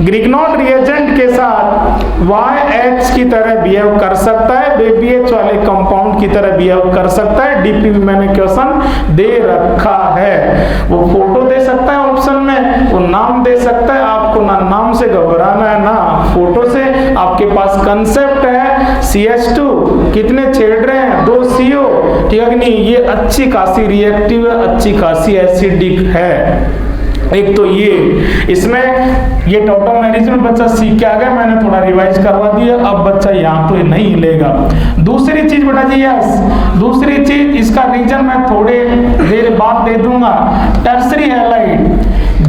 ग्रिग्नॉन रिएजेंट के साथ YH की तरह बिहेव कर सकता है, BBH वाले कंपाउंड की तरह बिहेव कर सकता है। डीपी में मैंने क्वेश्चन दे रखा है, वो फोटो दे सकता है ऑप्शन में, वो नाम दे सकता है। आपको ना नाम से घबराना है ना फोटो से। आपके पास कंसेप्ट है CH2 कितने छेड़ रहे हैं? 2 CO, ठीक है कि नहीं? ये अच्छी खासी रिएक्टिव है, अच्छी खासी एसिडिक है। एक तो ये, इसमें ये टॉटोमेरिज में बच्चा सीख के आ गया, मैंने थोड़ा रिवाइज करवा दिया, अब बच्चा यहाँ तो नहीं हिलेगा। दूसरी चीज बेटा जी, यस, दूसरी चीज, इसका रीजन मैं थोड़े देर बाद दे दूंगा। टर्सरी हैलाइड,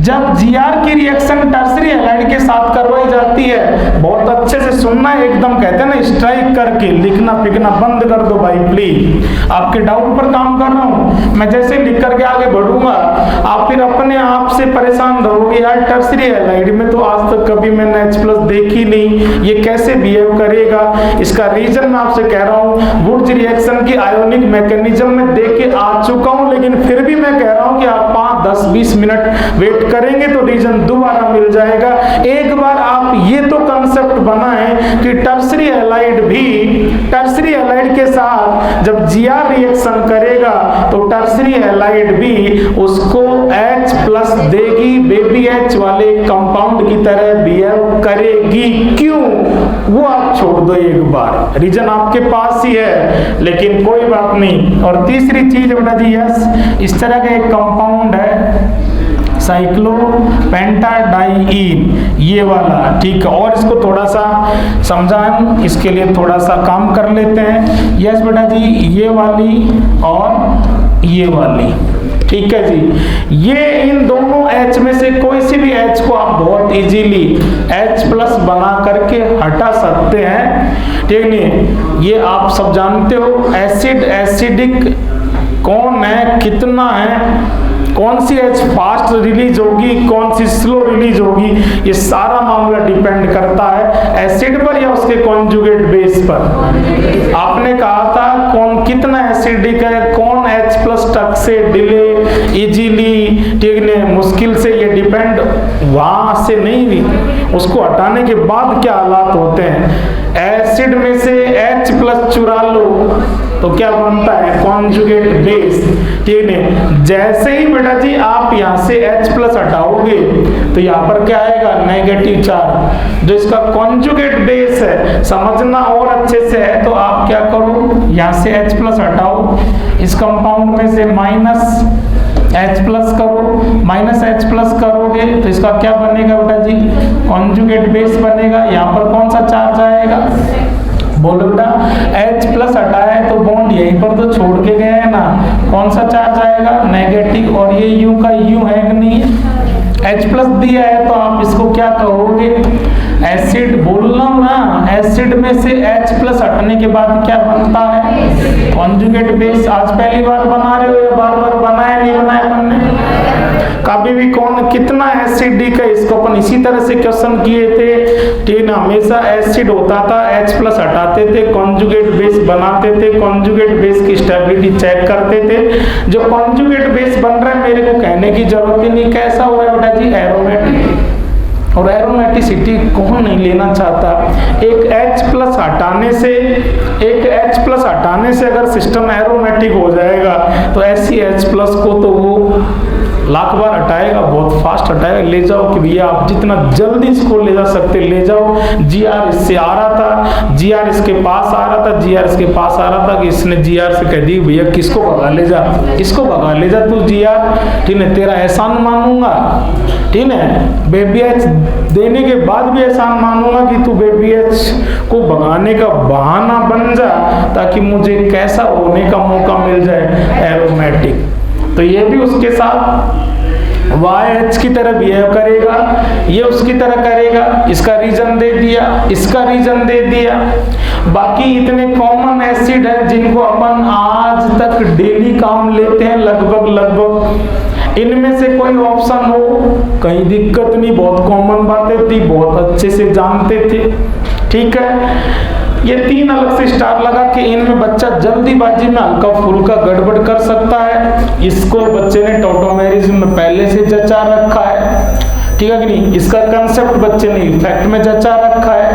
जब Gr की रिएक्शन टर्सरी हैलाइड के साथ करवाई जाती है, बहुत अच्छे से सुनना है, एकदम कहते हैं ना स्ट्राइक करके, लिखना फिकना बंद कर दो भाई प्लीज। आपके डाउट पर काम कर रहा हूँ मैं, जैसे लिख करके आगे बढ़ूंगा आप फिर अपने आप से परेशान रहोगे, यार टर्सरी हैलाइड में तो आज तक कभी मैंने H+ देखी नहीं, ये कैसे बिहेव करेगा। इसका रीजन मैं आपसे कह रहा हूँ, वुड्स रिएक्शन की आयोनिक मैकेनिज्म में देख के आ चुका हूँ, लेकिन फिर भी मैं कह रहा हूँ कि आप 5, 10, 20 मिनट वेट करेंगे तो रीजन दोबारा मिल जाएगा। एक बार आप ये तो कंसेप्ट बनाएं कि टर्सरी हैलाइड भी, टर्सरी हैलाइड के साथ जब Gr रिएक्शन करेगा तो टर्सरी हैलाइड भी उसको H+ देगी, बेबी H वाले कंपाउंड की तरह बिहेव करेगी। क्यों? वो आप छोड़ दो, एक बार रीजन आपके पास ही है, लेकिन कोई बात नहीं। और तीसरी चीज बेटा जी, यस, इस तरह का एक कंपाउंड है साइक्लोपेंटाडाइईन, ये वाला, ठीक है। और इसको थोड़ा सा समझाएं, इसके लिए थोड़ा सा काम कर लेते हैं। यस बेटा जी, ये वाली और ये वाली, ठीक है जी। ये इन दोनों H में से कोई सी भी H को आप बहुत इजीली H+ बना करके हटा सकते हैं, ठीक नहीं? ये आप सब जानते हो, एसिड एसिडिक कौन है, कितना है, कौन सी H फास्ट रिलीज होगी, कौन सी स्लो रिलीज होगी, ये सारा मामला डिपेंड करता है एसिड पर या उसके कॉन्जुगेट बेस पर। आपने कहा था कौन कितना एसिडिक है, कौन H+ तक से डिले इजीली, ठीक है, मुश्किल से, ये डिपेंड वहां से नहीं हुई, उसको हटाने के बाद क्या हालात होते हैं। एसिड में से H+ चुरा लो तो क्या बनता है? कॉन्जुगेट बेस, ठीक है। जैसे ही बेटा जी आप यहाँ से H+ हटाओगे तो यहाँ पर क्या आएगा? नेगेटिव चार्ज, जो इसका कॉन्जुगेट बेस है। समझना और अच्छे से है तो आप क्या करो, यहाँ से H+ हटाओ, इस कंपाउंड में से -H+ करो, -H+ करोगे तो इसका क्या बनेगा बेटा जी? कॉन्जुगेट बेस बनेगा। यहाँ पर कौन सा चार्ज आएगा? बोलो बेटा, H+ हटाया है तो बॉन्ड यहीं पर तो छोड़ के गए हैं ना, कौन सा चार्ज आएगा? नेगेटिव। और ये U का U है कि नहीं? H+ दिया है तो आप इसको क्या कहोगे? एसिड। बोलना ना, एसिड में से H+ हटने के बाद क्या बनता है? Conjugate base. आज पहली बार बना रहे हो या बार बार बनाया, नहीं बनाया हमने? कभी भी कौन कितना एसिडिक है, इसको अपन इसी तरह से क्वेश्चन किए थे, ठीक है। हमेशा एसिड होता था, H+ हटाते थे, कॉन्जुगेट बेस बनाते थे, कॉन्जुगेट बेस की स्टेबिलिटी चेक करते थे। जो कॉन्जुगेट बेस बन रहा है मेरे को कहने की जरूरत ही नहीं, कैसा हो रहा है बेटा जी? एरोमेटिक। और एरोमेटिसिटी कौन नहीं लेना चाहता? एक H+ हटाने से, एक H+ हटाने से अगर सिस्टम एरोमेटिक हो जाएगा तो ऐसी H+ को तो वो लाख बार हटाएगा, बहुत फास्ट हटाएगा। ले जाओ कि भैया आप जितना जल्दी इसको ले जा सकते ले जाओ। Gr इससे आ रहा था, Gr इसके पास आ रहा था, Gr इसके पास आ रहा था कि इसने Gr से कह दी भैया किसको भगा ले जा, इसको भगा ले जा तू Gr, ठीक है, तेरा एहसान मानूंगा, ठीक है। बेबी H देने के बाद भी एहसान मानूंगा कि तू बेबी H को भगाने का बहाना बन जा ताकि मुझे कैसा होने का मौका मिल जाए, एरोमेटिक। तो ये भी उसके साथ YH की तरह बिहेव करेगा, ये उसकी तरह करेगा। इसका रीजन दे दिया, इसका रीजन दे दिया। बाकी इतने कॉमन एसिड है जिनको अपन आज तक डेली काम लेते हैं लगभग। इनमें से कोई ऑप्शन हो, कहीं दिक्कत नहीं, बहुत कॉमन बातें थी, बहुत अच्छे से जानते थे। ठीक है, ये 3 अलग से स्टार लगा कि इनमें बच्चा जल्दीबाजी में हल्का फुल्का गड़बड़ कर सकता है। इसको बच्चे ने टॉटोमेरिज्म में पहले से जचा रखा है, ठीक है कि नहीं। इसका कंसेप्ट बच्चे ने इफेक्ट में जचा रखा है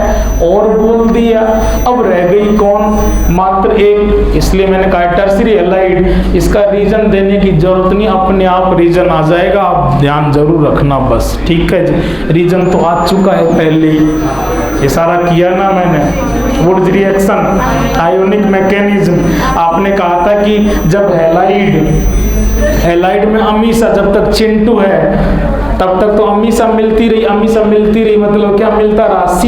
और बोल दिया। अब रह गई कौन, मात्र एक, इसलिए मैंने कहा टर्शियरी एलाइड। इसका रीजन देने की जरूरत नहीं, अपने आप रीजन आ जाएगा, आप ध्यान जरूर रखना बस। ठीक है जी, रीजन तो आ चुका है पहले ही, इशारा किया ना मैंने। वुड्स रिएक्शन, आयोनिक मैकेनिज्म, आपने कहा था कि जब हैलाइड में अमीसा, जब तक चिंटू है तब तक तो अमीसा मिलती रही, मतलब क्या मिलता रहा, C+,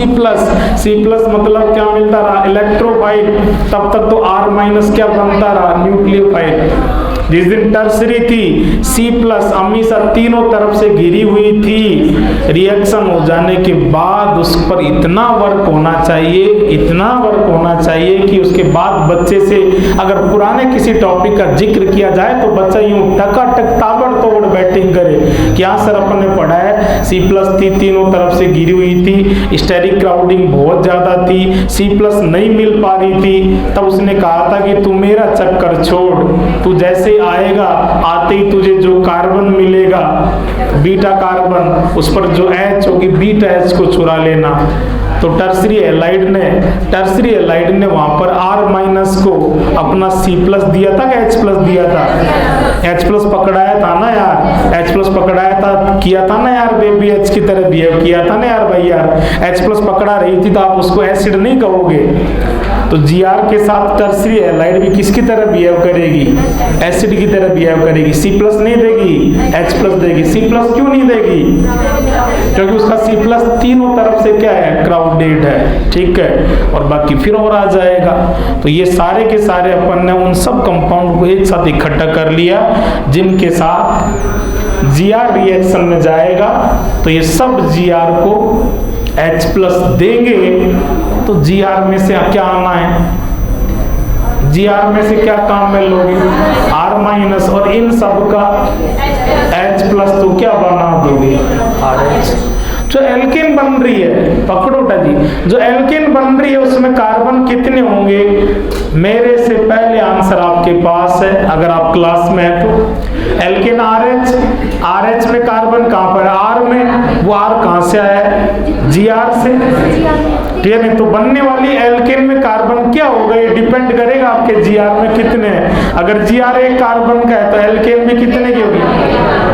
मतलब क्या मिलता रहा, इलेक्ट्रोफाइल। तब तक तो R- क्या बनता रहा, न्यूक्लियोफाइल। जिस दिन टर्सरी थी, C+ अमीसा तीनों तरफ से घिरी हुई थी। रिएक्शन हो जाने के बाद उस पर इतना वर्क होना चाहिए कि उसके बाद बच्चे से अगर पुराने किसी टॉपिक का जिक्र किया जाए तो बच्चा यूं टकाटक ताबड़तोड़ बैटिंग करे कि हाँ सर अपन ने पढ़ा है, C+ थी, तीनों तरफ से घिरी हुई थी, स्टेरिक क्राउडिंग बहुत ज्यादा थी, C+ नहीं मिल पा रही थी। तब उसने कहा था कि तू मेरा चक्कर छोड़, तू जैसे आएगा, आते ही तुझे जो कार्बन मिलेगा, बीटा कार्बन, उस पर जो H होगी, बीटा H को चुरा लेना। तो टर्शियरी एलाइड ने वहां पर R- को अपना C+ दिया था कि H+ दिया था, H+ पकड़ाया था ना यार, H+ पकड़ाया था, किया था ना यार, बेबी H की तरह बिहेव किया था ना यार भाई यार। H+ पकड़ा रही थी तो आप उसको एसिड नहीं कहोगे। तो Gr के साथ टर्शियरी एलाइड भी किसकी तरह बिहेव करेगी, एसिड की तरह बिहेव करेगी। C+ नहीं देगी, H+ देगी। C+ क्यों नहीं देगी, क्योंकि उसका C+ तीनों तरफ से क्या है, क्राउडेड है। ठीक है, और बाकी फिर और आ जाएगा। तो ये सारे के सारे अपन ने उन सब कंपाउंड को एक साथ इकट्ठा कर लिया जिनके साथ Gr रिएक्शन में जाएगा। तो ये सब Gr को H+ देंगे। तो Gr में से क्या आना है, Gr में से क्या काम में लोगे, R- और इन सब का H+ तो क्या बना दोगे, RH। जो एल्केन बन रही है, पकड़ोटा जी, जो एल्केन बन रही है उसमें कार्बन कितने होंगे, मेरे से पहले आंसर आपके पास है अगर आप क्लास में है तो। एल्केन RH में कार्बन कहां पर है, R में, वो R कहां से आया है, Gr से। ठीक है, नहीं तो बनने वाली एल्केन में कार्बन क्या होगा, ये डिपेंड करेगा आपके Gr में कितने हैं। अगर Gr एक कार्बन का है तो एल्केन में कितने की होगी,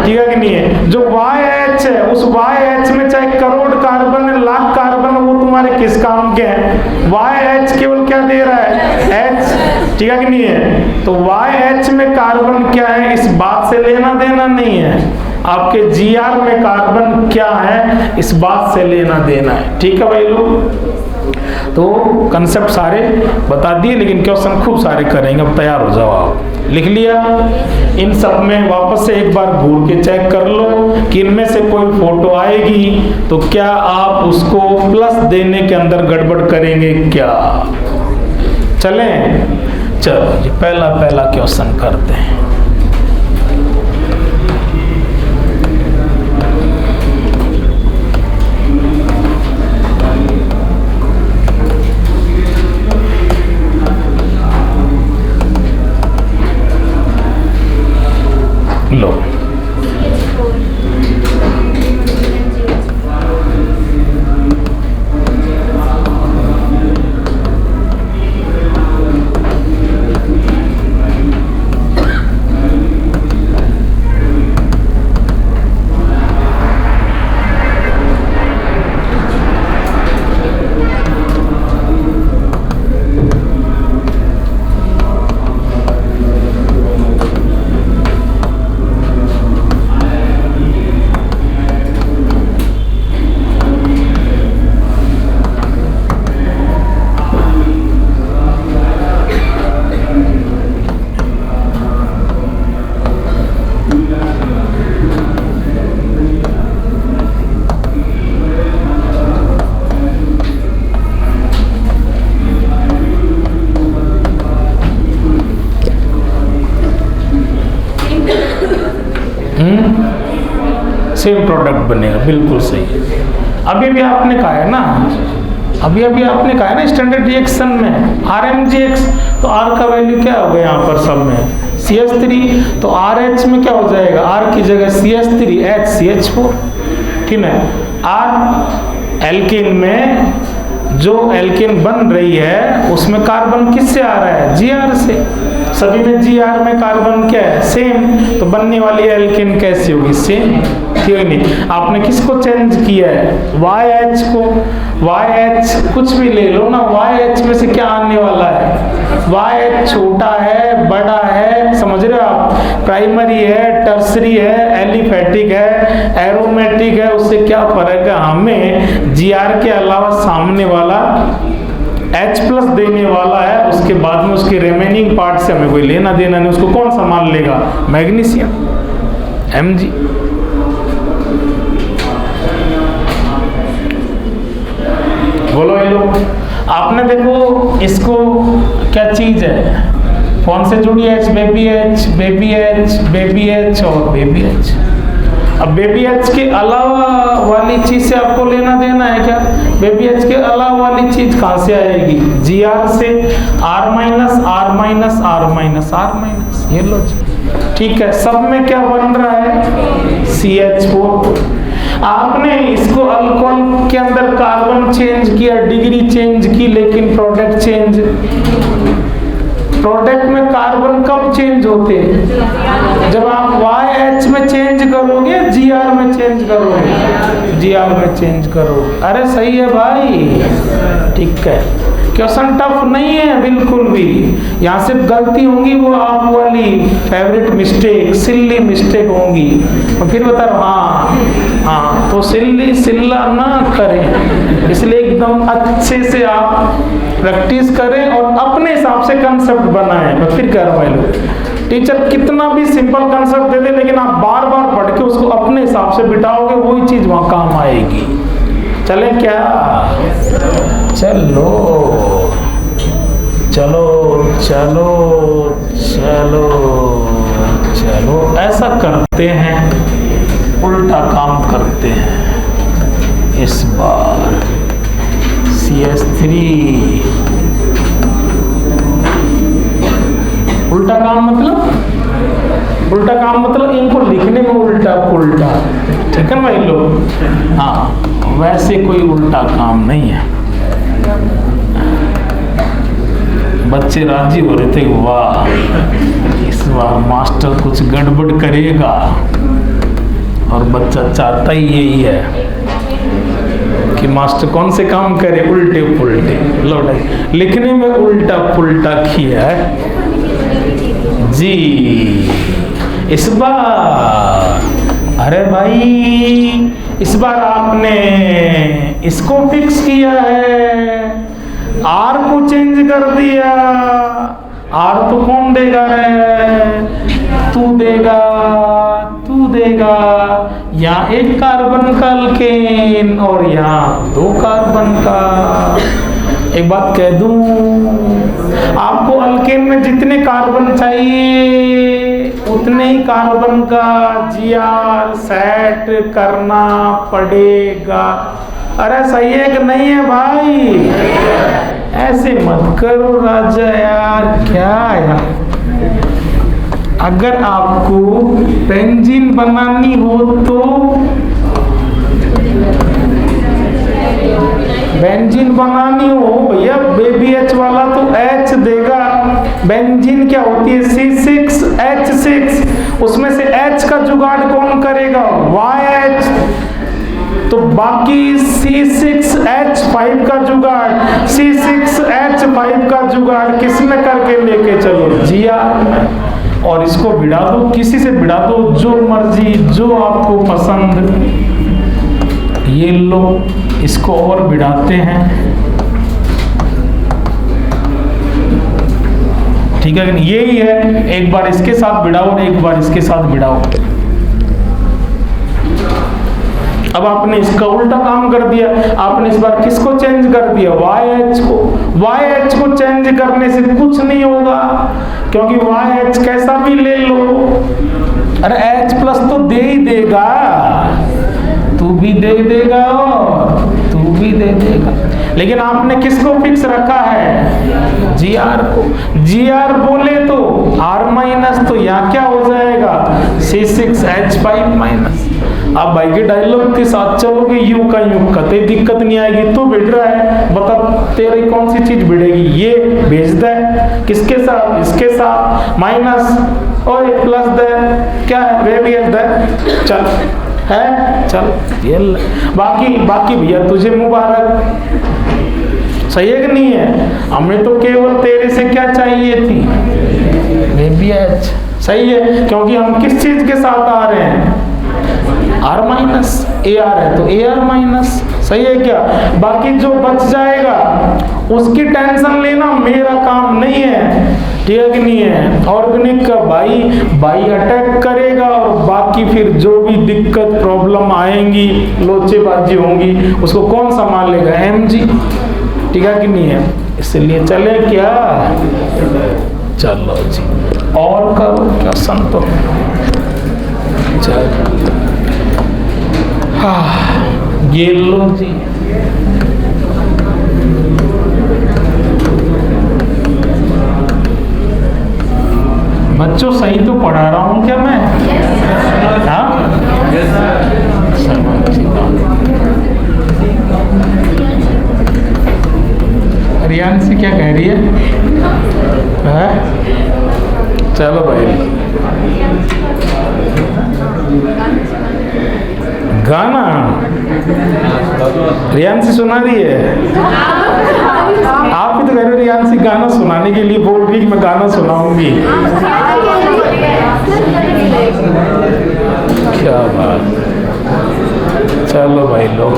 ठीक है कि नहीं है। जो YH है, उस YH में चाहे करोड़ कार्बन है, लाख कार्बन, वो तुम्हारे किस काम के हैं, YH केवल क्या दे रहा है, H, ठीक है कि नहीं है। तो YH में कार्बन क्या है, इस बात से लेना देना नहीं है, आपके Gr में कार्बन क्या है, इस बात से लेना देना है। ठीक है भाई लोग, तो कंसेप्ट सारे बता दिए, लेकिन क्वेश्चन खूब सारे करेंगे। अब तैयार हो जाओ, आप लिख लिया। इन सब में वापस से एक बार घूर के चेक कर लो कि इनमें से कोई फोटो आएगी तो क्या आप उसको प्लस देने के अंदर गड़बड़ करेंगे क्या। चलें, चलो जी पहला क्वेश्चन करते हैं। लो, सेम प्रोडक्ट बनेगा, बिल्कुल सही है। अभी भी आपने कहा है ना, अभी आपने कहा है ना स्टैंडर्ड रिएक्शन में RMgX, तो R का वैल्यू क्या हो गया यहाँ पर सब में CH3, तो RH में क्या हो जाएगा, R की जगह CH3 H CH4, ठीक है। R एल्केन में जो एल्केन बन रही है उसमें कार्बन किससे आ रहा है, Gr से, सभी में Gr में कार्बन क्या है, सेम, तो बनने वाली एल्केन कैसी होगी, सेम, ठीक है नहीं। आपने किसको चेंज किया है, YH को, YH कुछ भी ले लो ना, YH में से क्या आने वाला है, YH छोटा है बड़ा है, समझ रहे हो आप, प्राइमरी है टर्सरी है एलिफेटिक है एरोमेटिक है, उससे क्या फर्क है, हमें Gr के अलावा सामने वाला H प्लस देने वाला है, उसके बाद में उसके रिमेनिंग पार्ट से हमें कोई लेना देना नहीं, उसको कौन संभाल लेगा, मैग्नीशियम Mg। बोलो ये लोग, आपने देखो इसको क्या चीज है, कौन से जुड़ी है, baby H baby H baby H और बेबी H। अब बेबी H के अलावा वाली चीज से आपको लेना देना है क्या, बेबी H के अलावा वाली चीज कहाँ से आएगी, Gr से, R minus R minus R minus R minus, ये लो जी, ठीक है। सब में क्या बन रहा है, CH4। आपने इसको अल्कोहल के अंदर कार्बन चेंज किया, डिग्री चेंज की, लेकिन प्रोडक्ट चेंज, प्रोडक्ट में कार्बन कब चेंज होते हैं, जब आप YH में चेंज करोगे, Gr में चेंज करोगे, Gr में चेंज करोगे। अरे सही है भाई, ठीक है, क्वेश्चन टफ नहीं है बिल्कुल भी, यहाँ से गलती होंगी वो आप वाली फेवरेट मिस्टेक, सिल्ली मिस्टेक होंगी, तो फिर बता रहा हूँ हाँ, तो सिल्ला ना करें, इसलिए एकदम अच्छे से आप प्रैक्टिस करें और अपने हिसाब से कंसेप्ट बनाएं। मैं फिर कह रहा हूँ लोग, टीचर कितना भी सिंपल कंसेप्ट दे दे, लेकिन आप बार बार पढ़ के उसको अपने हिसाब से बिठाओगे, वही चीज वहां काम आएगी। चले क्या, चलो चलो चलो चलो चलो, ऐसा करते हैं, उल्टा काम करते हैं इस बार। CH3 उल्टा काम मतलब, उल्टा काम मतलब इनको लिखने में उल्टा पुल्टा, ठीक है ना भाई लोग, हाँ वैसे कोई उल्टा काम नहीं है। बच्चे राजी हो रहे थे, वाह इस बार मास्टर कुछ गड़बड़ करेगा, और बच्चा चाहता ही यही है कि मास्टर कौन से काम करे, उल्टे पुल्टे, लौटे लिखने में उल्टा पुल्टा किया है जी इस बार। अरे भाई इस बार आपने इसको फिक्स किया है, R को चेंज कर दिया, R तो कौन देगा रे, तू देगा, तू देगा, यहाँ एक कार्बन का अल्केन और यहाँ 2 कार्बन का। एक बात कह दूं, आपको अल्केन में जितने कार्बन चाहिए उतने ही कार्बन का Gr सेट करना पड़ेगा। अरे सही है कि नहीं है भाई, ऐसे मत करो राजा यार, क्या यार। अगर आपको बेंजीन बनानी हो तो बेंजीन बनानी हो भैया, बेबी H वाला तो H देगा, बेंजीन क्या होती है C6H6, उसमें से H का जुगाड़ कौन करेगा, YH, तो बाकी C6H5 का जुगाड़, C6H5 का जुगाड़ किसमें करके लेके चलो, Gr, और इसको भिड़ा दो, किसी से भिड़ा दो, जो मर्जी जो आपको पसंद। ये लो इसको और भिड़ाते हैं, ठीक है, यही है, एक बार इसके साथ भिड़ाओ और एक बार इसके साथ भिड़ाओ। अब आपने इसका उल्टा काम कर दिया, आपने इस बार किसको चेंज कर दिया, YH को। YH को चेंज करने से कुछ नहीं होगा, क्योंकि YH कैसा भी ले लो, अरे H प्लस तो दे ही देगा, भी दे देगा और तू भी दे देगा। लेकिन आपने किसको फिक्स रखा है? जी आर को। जी आर बोले तो आर माइनस, तो यहाँ क्या हो जाएगा? C6H5 minus. आप भाई के डायलॉग के साथ चलोगे, यू का तो दिक्कत नहीं आएगी। तू भिड़ रहा है, बता तेरी कौन सी चीज भिड़ेगी? ये भेज दे, किसके साथ? इसके साथ माइनस और प्लस दे, क्या है वे भी दे, चल है चल ये बाकी भैया तुझे मुबारक। सही है कि नहीं है? हमें तो केवल तेरे से क्या चाहिए थी? वे भी एच। सही है, क्योंकि हम किस चीज के साथ आ रहे हैं? आर माइनस, ए आर है तो ए आर माइनस। सही है क्या? बाकी जो बच जाएगा उसकी टेंशन लेना मेरा काम नहीं है, ठीक है कि नहीं है? ऑर्गेनिक का भाई अटैक करेगा और बाकी फिर जो भी दिक्कत प्रॉब्लम आएंगी, लोचेबाजी होंगी, उसको कौन संभालेगा? MG, ठीक है कि नहीं है? इसलिए चले क्या? चलो जी, और करो क्या संतो। चलो ये लो जी। बच्चों सही तो पढ़ा रहा हूँ क्या मैं? हाँ, रियांशी क्या कह रही है? चलो भाई, गाना रियांशी सुना रही है। आप भी तो कह रहे हो रियांशी गाना सुनाने के लिए बोल रही, मैं गाना सुनाऊंगी। क्या बात। चलो भाई लो,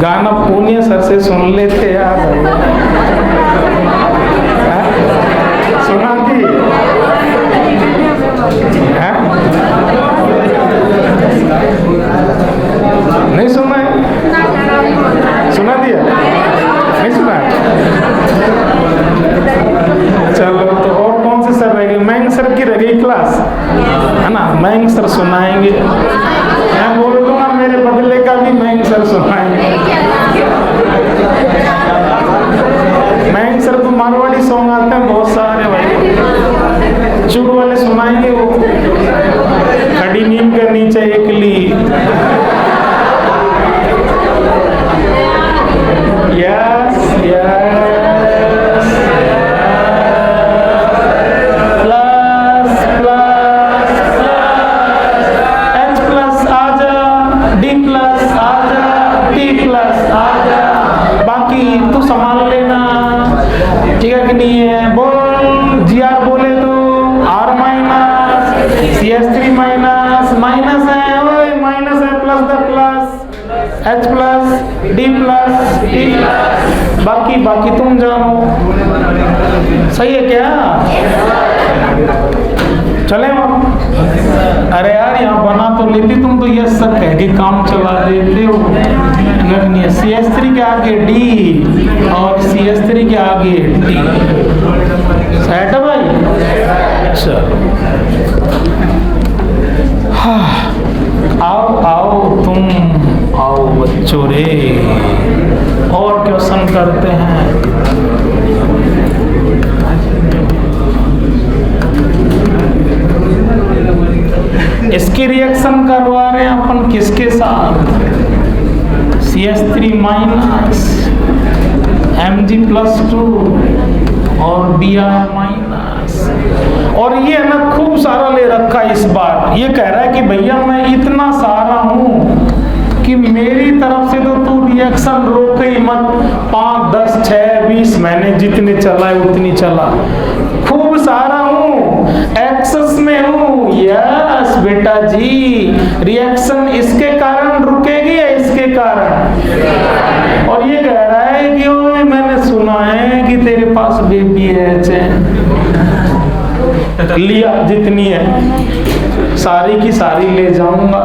गाना पूनिया सर से सुन लेते यार। सुना दी नहीं? सुना है? सुना दिया नहीं? सुना? चलो तो और कौन से सर रहेंगे? मैंग सर की रहेगी क्लास, है ना? मैंग सर सुनाएंगे। मैं बोल दूंगा मेरे बदले का भी मैंग सर सुनाएंगे। मैंग सर तो मारवाड़ी सॉन्ग आते हैं बहुत सारे भाई, चुड़ वाले सुनाएंगे। वो खड़ी नीम के नीचे एक ली, yes yes, plus plus H plus आजा, D प्लस आजा, T प्लस आजा, बाकी तू संभाल लेना, ठीक है कि नहीं है? बोल जी आर बोले तो R minus, CS3 minus, minus है ओए, माइनस है, plus the plus, H plus, D plus, T plus, बाकी तुम जानो। सही है क्या? चले हम। अरे यार यहाँ बना तो लेती, तुम तो यस सर कह के काम चला देते हो। नहीं, CS3 के आगे D और CS3 के आगे T। सेट है भाई? चलो आओ तुम आओ बच्चों रे, और क्वेश्चन करते हैं। इसकी रिएक्शन करवा रहे हैं अपन किसके साथ? CS3 माइनस, Mg+2 और Br माइनस। और ये है ना खूब सारा ले रखा है इस बार। ये कह रहा है कि भैया मैं इतना सारा हूं कि मेरी तरफ से तो तू रिएक्शन रोक ही मत। 5, 10, 6, 20 महीने जितने चला है उतनी चला। खूब सारा हूं, एक्सेस में हूं। यस बेटा जी, रिएक्शन इसके कारण रुकेगी या इसके कारण? और ये कह रहा है कि ओए मैंने सुना है कि तेरे पास बेबी है। लिया जितनी है सारी की सारी ले जाऊंगा,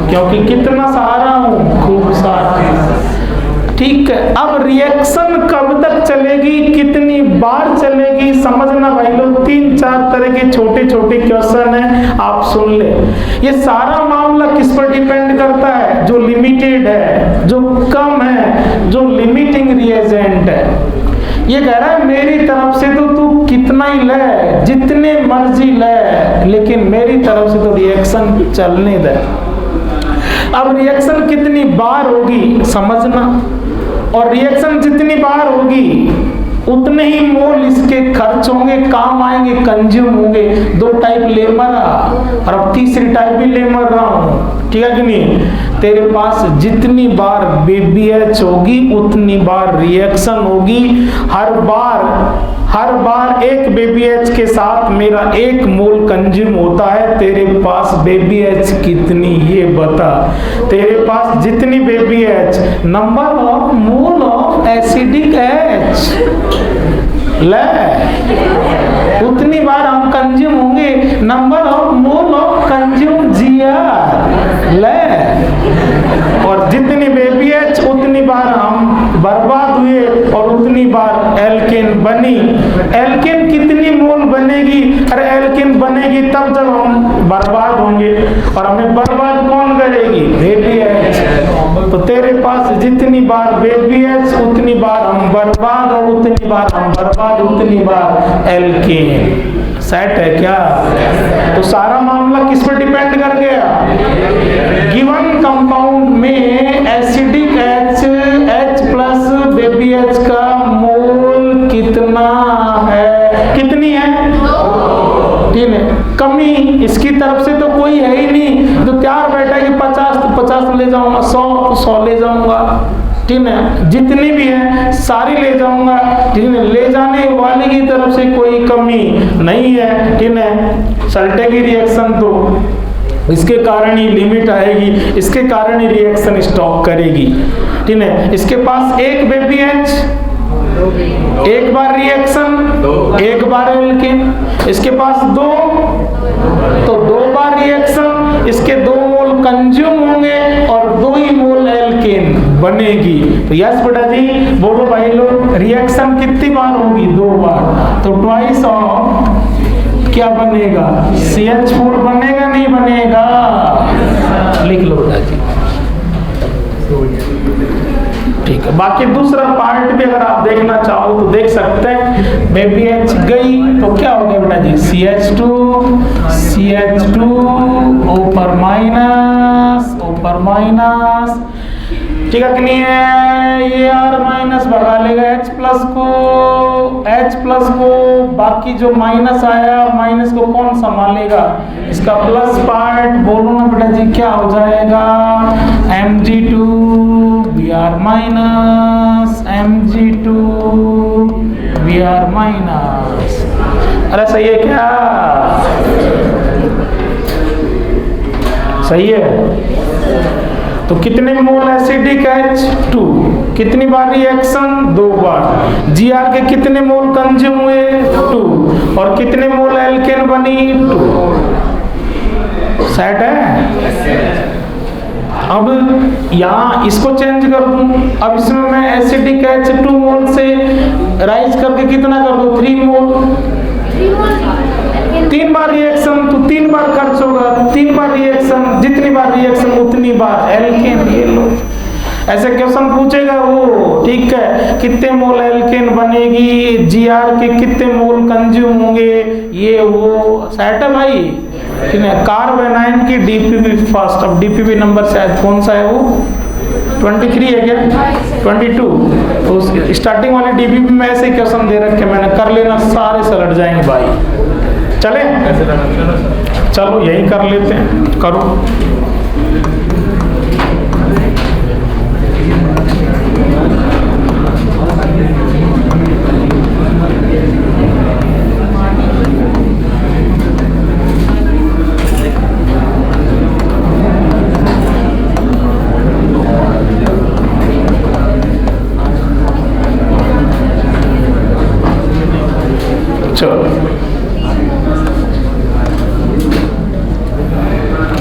क्योंकि कितना सारा हूं, खूब सारा। ठीक है। अब रिएक्शन कब तक चलेगी, कितनी बार चलेगी, समझना भाई लोग। 3-4 तरह के छोटे छोटे क्वेश्चन है, आप सुन ले। ये सारा मामला किस पर डिपेंड करता है, जो लिमिटेड है, जो कम है, जो लिमिटिंग रिएजेंट है। ये कह रहा है मेरी तरफ से तो तू कितना ही ले, जितने मर्जी ले, लेकिन मेरी तरफ से तो रिएक्शन चलने दे। अब रिएक्शन कितनी बार होगी समझना, और रिएक्शन जितनी बार होगी उतने ही मोल इसके खर्च होंगे, काम आएंगे, कंज्यूम होंगे। 2 टाइप ले मरा, और अब तीसरी टाइप भी ले मर रहा हूं, ठीक है कि नहीं। तेरे पास जितनी बार BBH होगी उतनी बार रिएक्शन होगी। हर बार एक BBH के साथ मेरा 1 मोल कंज्यूम होता है। तेरे पास BBH कितनी ये बता। तेरे पास जितनी BBH, number of mole of acidic H ले, उतनी बार हम कंज्यूम होंगे। Number of mole of consume Gr ले, और जितनी BBH उतनी बार हम बर्बाद हुए, और उतनी बार एल्केन बनी। एल्केन कितनी मोल बनेगी, अरे एल्केन बनेगी तब जब हम बर्बाद होंगे, और हमें बर्बाद कौन करेगी, BBH। तो तेरे पास जितनी बार BBH उतनी बार हम बर्बाद, और उतनी बार हम बर्बाद उतनी बार एल्केन। सेट है क्या। तो सारा मामला किस पर डिपेंड कर गया, गिवन कंपाउंड में एसिडिक H प्लस BBH का मोल कितना है, कितनी है, 3 है। कमी इसकी तरफ से तो कोई है ही नहीं, तो तैयार बैठा कि 50 तो 50 ले जाऊंगा, 100 तो 100 ले जाऊंगा, ठीक है। जितनी भी है सारी ले जाऊंगा, ठीक है। ले जाने वाले की तरफ से कोई कमी नहीं है, ठीक है। सल्टे की रिएक्शन तो इसके कारण ही लिमिट आएगी, इसके कारण ही रिएक्शन स्टॉप करेगी, ठीक है। इसके पास 1 BBH, 1 बार रिएक्शन, 1 बार एल्केन। इसके पास 2, तो 2 बार रिएक्शन, इसके 2 मोल कंज्यूम होंगे, और 2 ही मोल एल्केन बनेगी। तो यस बेटा जी, बोलो भाई लोग, रिएक्शन कितनी बार होगी, 2 बार, तो ट्वाइस ऑफ क्या बनेगा, CH4 बनेगा, नहीं बनेगा, लिख लो बेटा जी, ठीक है। बाकी दूसरा पार्ट भी अगर आप देखना चाहो तो देख सकते हैं। BBH गई तो क्या हो गया बेटा जी, CH2 ऊपर माइनस, ठीक है कि नहीं है। ये R माइनस भगा लेगा H प्लस को, बाकी जो माइनस आया माइनस को कौन संभालेगा, इसका प्लस पार्ट। बोलो ना बेटा जी क्या हो जाएगा, Mg2 Br minus, Mg2 Br minus. अरे सही है क्या, सही है। तो कितने मोल एसिडिक H2, कितनी बार रिएक्शन, 2 बार। Gr के कितने मोल कंज्यूम हुए, 2, और कितने मोल एल्केन बनी, 2। सेट है। अब यहाँ इसको चेंज कर दूं, अब इसमें मैं एसिडिक H2 मोल से राइज करके कितना कर दूं, 3 मोल। 3 बार रिएक्शन तो 3 बार खर्च होगा, 3 बार रिएक्शन, जितनी बार रिएक्शन उतनी बार एल्केन। ये लो ऐसे क्वेश्चन पूछेगा वो, ठीक है। कितने मोल एल्केन बनेगी, Gr के कितने मोल कंज्यूम होंगे, ये वो सेट है भाई, ठीक है। कार्बोनाइन की DPP फर्स्ट, अब DPP नंबर शायद कौन सा है वो, 23 है क्या, 22। तो स्टार्टिंग वाली DPP में ऐसे क्वेश्चन दे रखे मैंने, कर लेना, सारे सलट जाएंगे भाई। चले चलो यही कर लेते हैं, करो।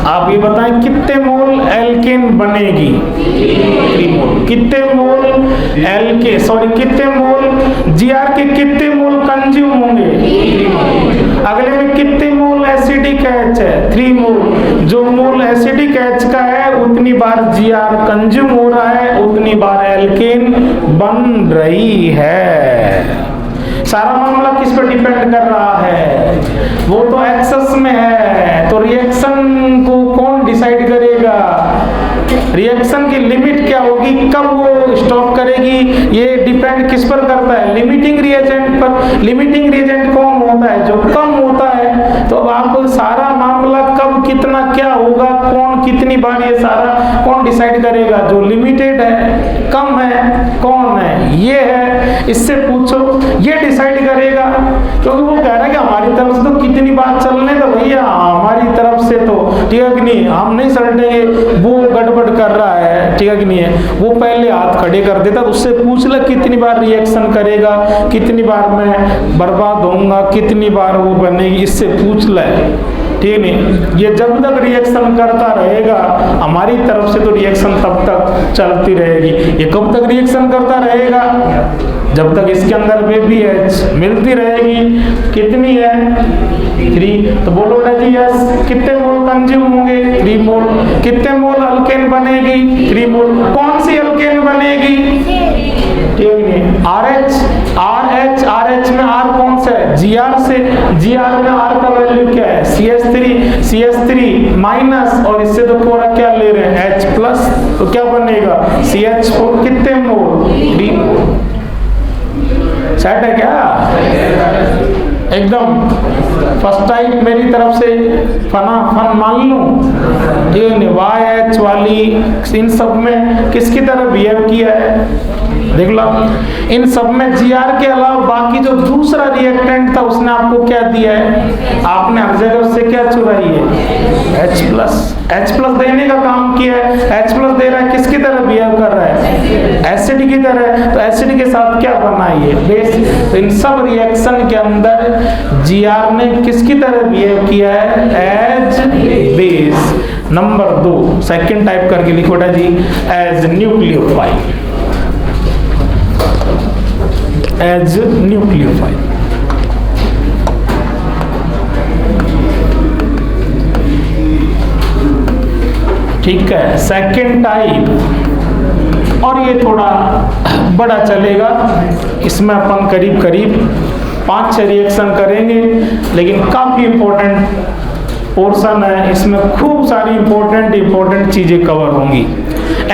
आप ये बताएं कितने मोल एल्केन एल्केन बनेगी? 3 मोल। कितने मोल कितने मोल जीआर के कितने मोल कंज्यूम होंगे? 3 मोल। अगले में कितने मोल एसिडिक एच है? 3 मोल। जो मोल एसिडिक एच का है उतनी बार जीआर कंज्यूम हो रहा है, उतनी बार एल्केन बन रही है। सारा मामला किस पर डिपेंड कर रहा है? वो तो एक्सेस में है, तो रिएक्शन को कौन डिसाइड करेगा? रिएक्शन की लिमिट क्या होगी, कब वो स्टॉप करेगी, ये डिपेंड किस पर करता है? लिमिटिंग रिएजेंट पर। लिमिटिंग रिएजेंट कौन होता है? जो कम होता है। तो अब आप सारा मामला कब कितना क्या होगा, कौन कितनी बार, ये सारा कौन डिसाइड करेगा? जो लिमिटेड है, कम है, कौन है? ये है, इससे पूछो, ये डिसाइड करेगा। क्योंकि वो कह रहा है कि हमारी तरफ से तो कितनी बार चलने तो भैया, हमारी तरफ से तो ठीक है कि नहीं, हम नहीं सलटेंगे, वो गड़बड़ कर रहा है, ठीक है कि नहीं है। वो पहले हाथ खड़े कर देता, तो उससे पूछ ले कितनी बार रिएक्शन करेगा, कितनी बार मैं बर्बाद होऊंगा, कितनी बार वो बनेगी, इससे पूछ ले, ठीक नहीं। ये जब तक रिएक्शन करता रहेगा हमारी तरफ से, तो रिएक्शन तब तक चलती रहेगी। ये कब तक रिएक्शन करता रहेगा? जब तक इसके अंदर बेबी एच मिलती रहेगी। कितनी है? 3। तो बोलो ना जी यस। कितने मोल कंज्यूम होंगे? 3 मोल। कितने मोल अल्केन बनेगी? 3 मोल। कौन सी अल्केन बनेगी? ठीक नहीं। RH में R कौन सा है? GR से। GR में R का वैल्यू क्या है? CH3 माइनस, और इससे तो थोड़ा क्या ले रहे हैं? H plus. तो क्या बनेगा? CH4। कितने मोल? 3 मोल। सेट है क्या? एकदम फर्स्ट टाइप मेरी तरफ से फन मान लूं, ठीक है। YH वाली इन सब में किसकी तरह बिहेव किया है? देख लो, इन सब में जीआर के अलावा बाकी जो दूसरा रिएक्टेंट था उसने आपको क्या दिया है? आपने हर जगह उससे क्या चुराई है? H प्लस देने का काम किया है। H प्लस दे रहा है, किसकी तरह बिहेव कर रहा है? एसिड की तरह। तो एसिड के साथ क्या बना है? बेस। तो इन सब रिएक्शन के अंदर जीआर ने किसकी तरह बिहेव किया है? As base. Number 2 second type करके लिखो जी, एज न्यूक्लियोफाइल। As nucleophile. ठीक है, सेकेंड टाइप, और ये थोड़ा बड़ा चलेगा। इसमें अपन करीब 5-6 रिएक्शन करेंगे, लेकिन काफी इंपॉर्टेंट पोर्शन है। इसमें खूब सारी इंपॉर्टेंट चीजें कवर होंगी।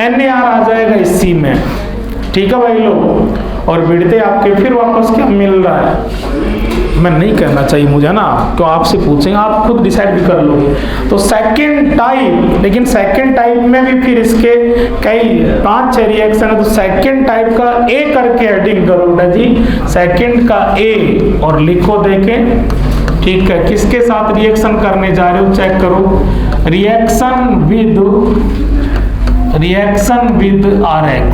NaR आ जाएगा इसी में, ठीक है भाई लोग। और बिड़ते आपके फिर वापस क्या मिल रहा है? मैं नहीं कहना चाहिए मुझे ना, तो आपसे पूछेंगे, आप खुद डिसाइड भी कर लोगे। तो सेकेंड टाइप, लेकिन सेकेंड टाइप में भी फिर इसके कई 5-6 रिएक्शन है। तो सेकेंड टाइप का A करके हेडिंग करो ना जी, सेकेंड का A, और लिखो देखें, ठीक है। किसके साथ रिएक्शन करने जा रहे हो? चेक करो। Reaction with RX।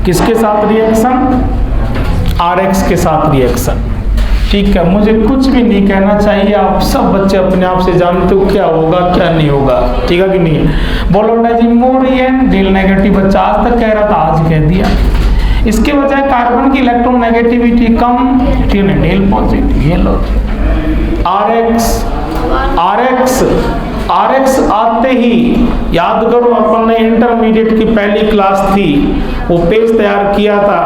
किसके साथ रिएक्शन? RX के साथ रिएक्शन, ठीक है। मुझे कुछ भी नहीं कहना चाहिए, आप सब बच्चे अपने आप से जानते हो क्या होगा क्या नहीं होगा, ठीक है कि नहीं? बोलो ना जी, मोरियन डेल नेगेटिव बच्चा आज तक कह रहा था, आज कह दिया। इसके बजाय कार्बन की इलेक्ट्रॉन नेगेटिविटी कम, ठीक है, डेल पॉजिटिव। ये लो RX आते ही, याद करो अपन ने इंटरमीडिएट की पहली क्लास थी, वो पेज तैयार किया था।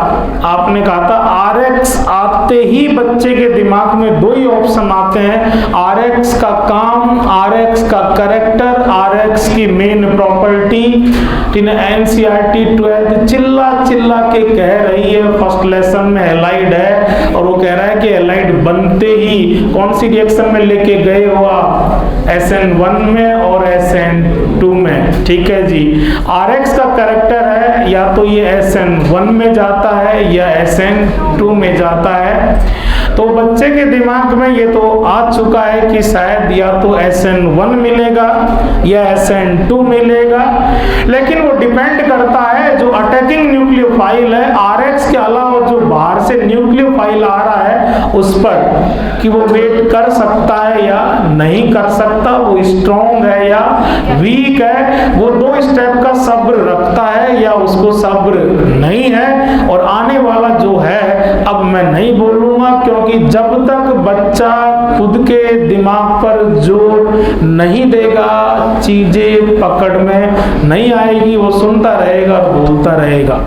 आपने कहा था RX आते ही बच्चे के दिमाग में 2 ही ऑप्शन आते हैं, RX का काम, RX का कैरेक्टर, RX की मेन प्रॉपर्टी। NCERT 12 चिल्ला के कह रही है फर्स्ट लेसन में हैलाइड है, और वो कह रहा है कि हैलाइड बनते ही कौन सी रिएक्शन में लेके गए हो आप? SN1 में और SN2 में, ठीक है जी। RX का कैरेक्टर है, या तो ये SN1 में जाता है या SN2 में जाता है। तो बच्चे के दिमाग में ये तो आ चुका है कि शायद या तो SN1 मिलेगा या SN2 मिलेगा, लेकिन वो डिपेंड करता है जो अटैकिंग न्यूक्लियोफाइल है RX के अलावा जो बाहर से न्यूक्लियोफाइल आ रहा है उस पर, कि वो वेट कर सकता है या नहीं कर सकता, वो स्ट्रॉन्ग है या वीक है, वो 2 स्टेप का सब्र रखता है या उसको सब्र नहीं है। और आने वाला जो है अब मैं नहीं बोलूंगा, क्योंकि जब तक बच्चा खुद के दिमाग पर जोर नहीं देगा चीजें पकड़ में नहीं आएगी, वो सुनता रहेगा, बोलता रहेगा।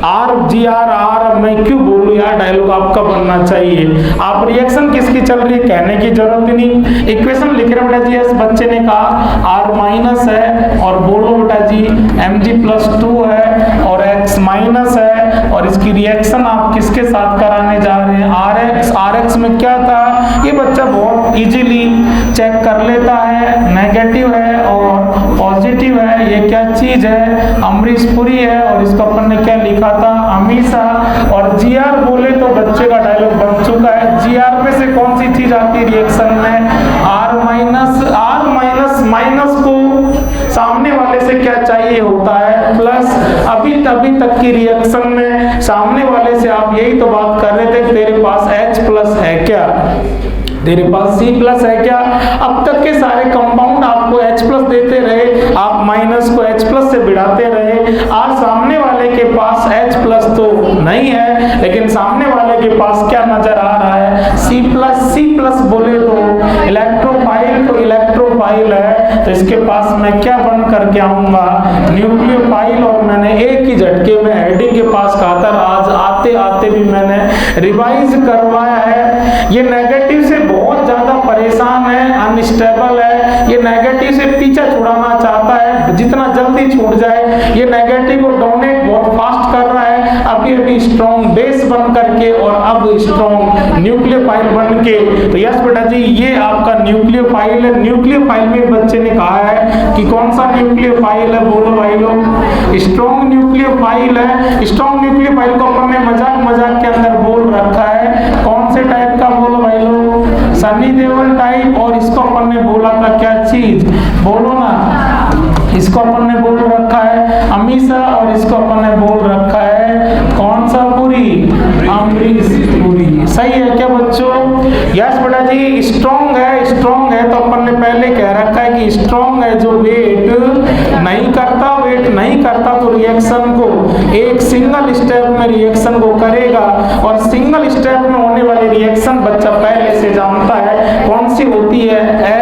RGR मैं क्यों बोलूं यार, डायलॉग आपका बनना चाहिए। आप रिएक्शन किसकी चल रही है कहने की जरूरत ही नहीं। इक्वेशन लिख रहे बेटा जी, इस बच्चे ने कहा R माइनस है और बोलो बेटा जी Mg+2 है और X माइनस है, और इसकी रिएक्शन आप किसके साथ कराने जा रहे हैं RX में क्या था ये बच्चा बहुत इजीली चेक कर लेता है, नेगेटिव है और पॉजिटिव है, ये क्या चीज है अमरीशपुरी है, और इसको अपन ने क्या लिखा था अमीषा। और GR बोले तो बच्चे का डायलॉग बन चुका है। GR में से कौन सी चीज आती है रिएक्शन में R माइनस को सामने वाले से क्या चाहिए होता है प्लस। अभी तक की रिएक्शन में सामने वाले से आप यही तो बात कर रहे थे कि तेरे पास H+ है क्या, तेरे पास C+ है क्या। अब तक के सारे कंपाउंड आपको H+ देते रहे, आप माइनस को H+ से भिड़ाते रहे। आज सामने वाले के पास H+ तो नहीं है, लेकिन सामने वाले के पास क्या नजर आ रहा है C+ बोले तो इलेक्ट्रोफाइल है, तो इसके पास मैं क्या बन करके आऊंगा न्यूक्लियोफाइल। और मैंने एक ही झटके में हेडिंग के पास कहा था, आज आते आते भी मैंने रिवाइज करवाया है। ये नेगेटिव से बहुत ज्यादा परेशान है, अनस्टेबल है, ये नेगेटिव से पीछा छुड़ाना चाहता है, जितना जल्दी छूट जाए। ये नेगेटिव को डोनेट बहुत फास्ट कर रहा है, अभी स्ट्रॉन्ग बेस बन करके और अब स्ट्रॉन्ग न्यूक्लियोफाइल बन के। तो यस बेटा जी ये आपका न्यूक्लियोफाइल है। न्यूक्लियोफाइल में बच्चे ने कहा है कि कौन सा न्यूक्लियोफाइल है, बोलो भाई लोग स्ट्रॉन्ग न्यूक्लियोफाइल है। स्ट्रॉन्ग न्यूक्लियोफाइल को अपन ने मजाक के अंदर बोल रखा है, कौन से टाइप का बोलो भाई लोग, सनी देओल टाइप। और इसको अपन ने बोला था क्या चीज, बोलो ना, इसको अपन ने बोल रखा है अमीषा, और इसको अपन ने बोल रखा है कौन सा पूरी, अमरीशपुरी। सही है क्या बच्चों? यस बेटा जी स्ट्रॉन्ग है तो अपन ने पहले कह रखा है कि स्ट्रॉन्ग है जो वेट नहीं करता तो रिएक्शन को एक सिंगल स्टेप में रिएक्शन को करेगा, और सिंगल स्टेप में होने वाली रिएक्शन बच्चा पहले से जानता है कौन सी होती है,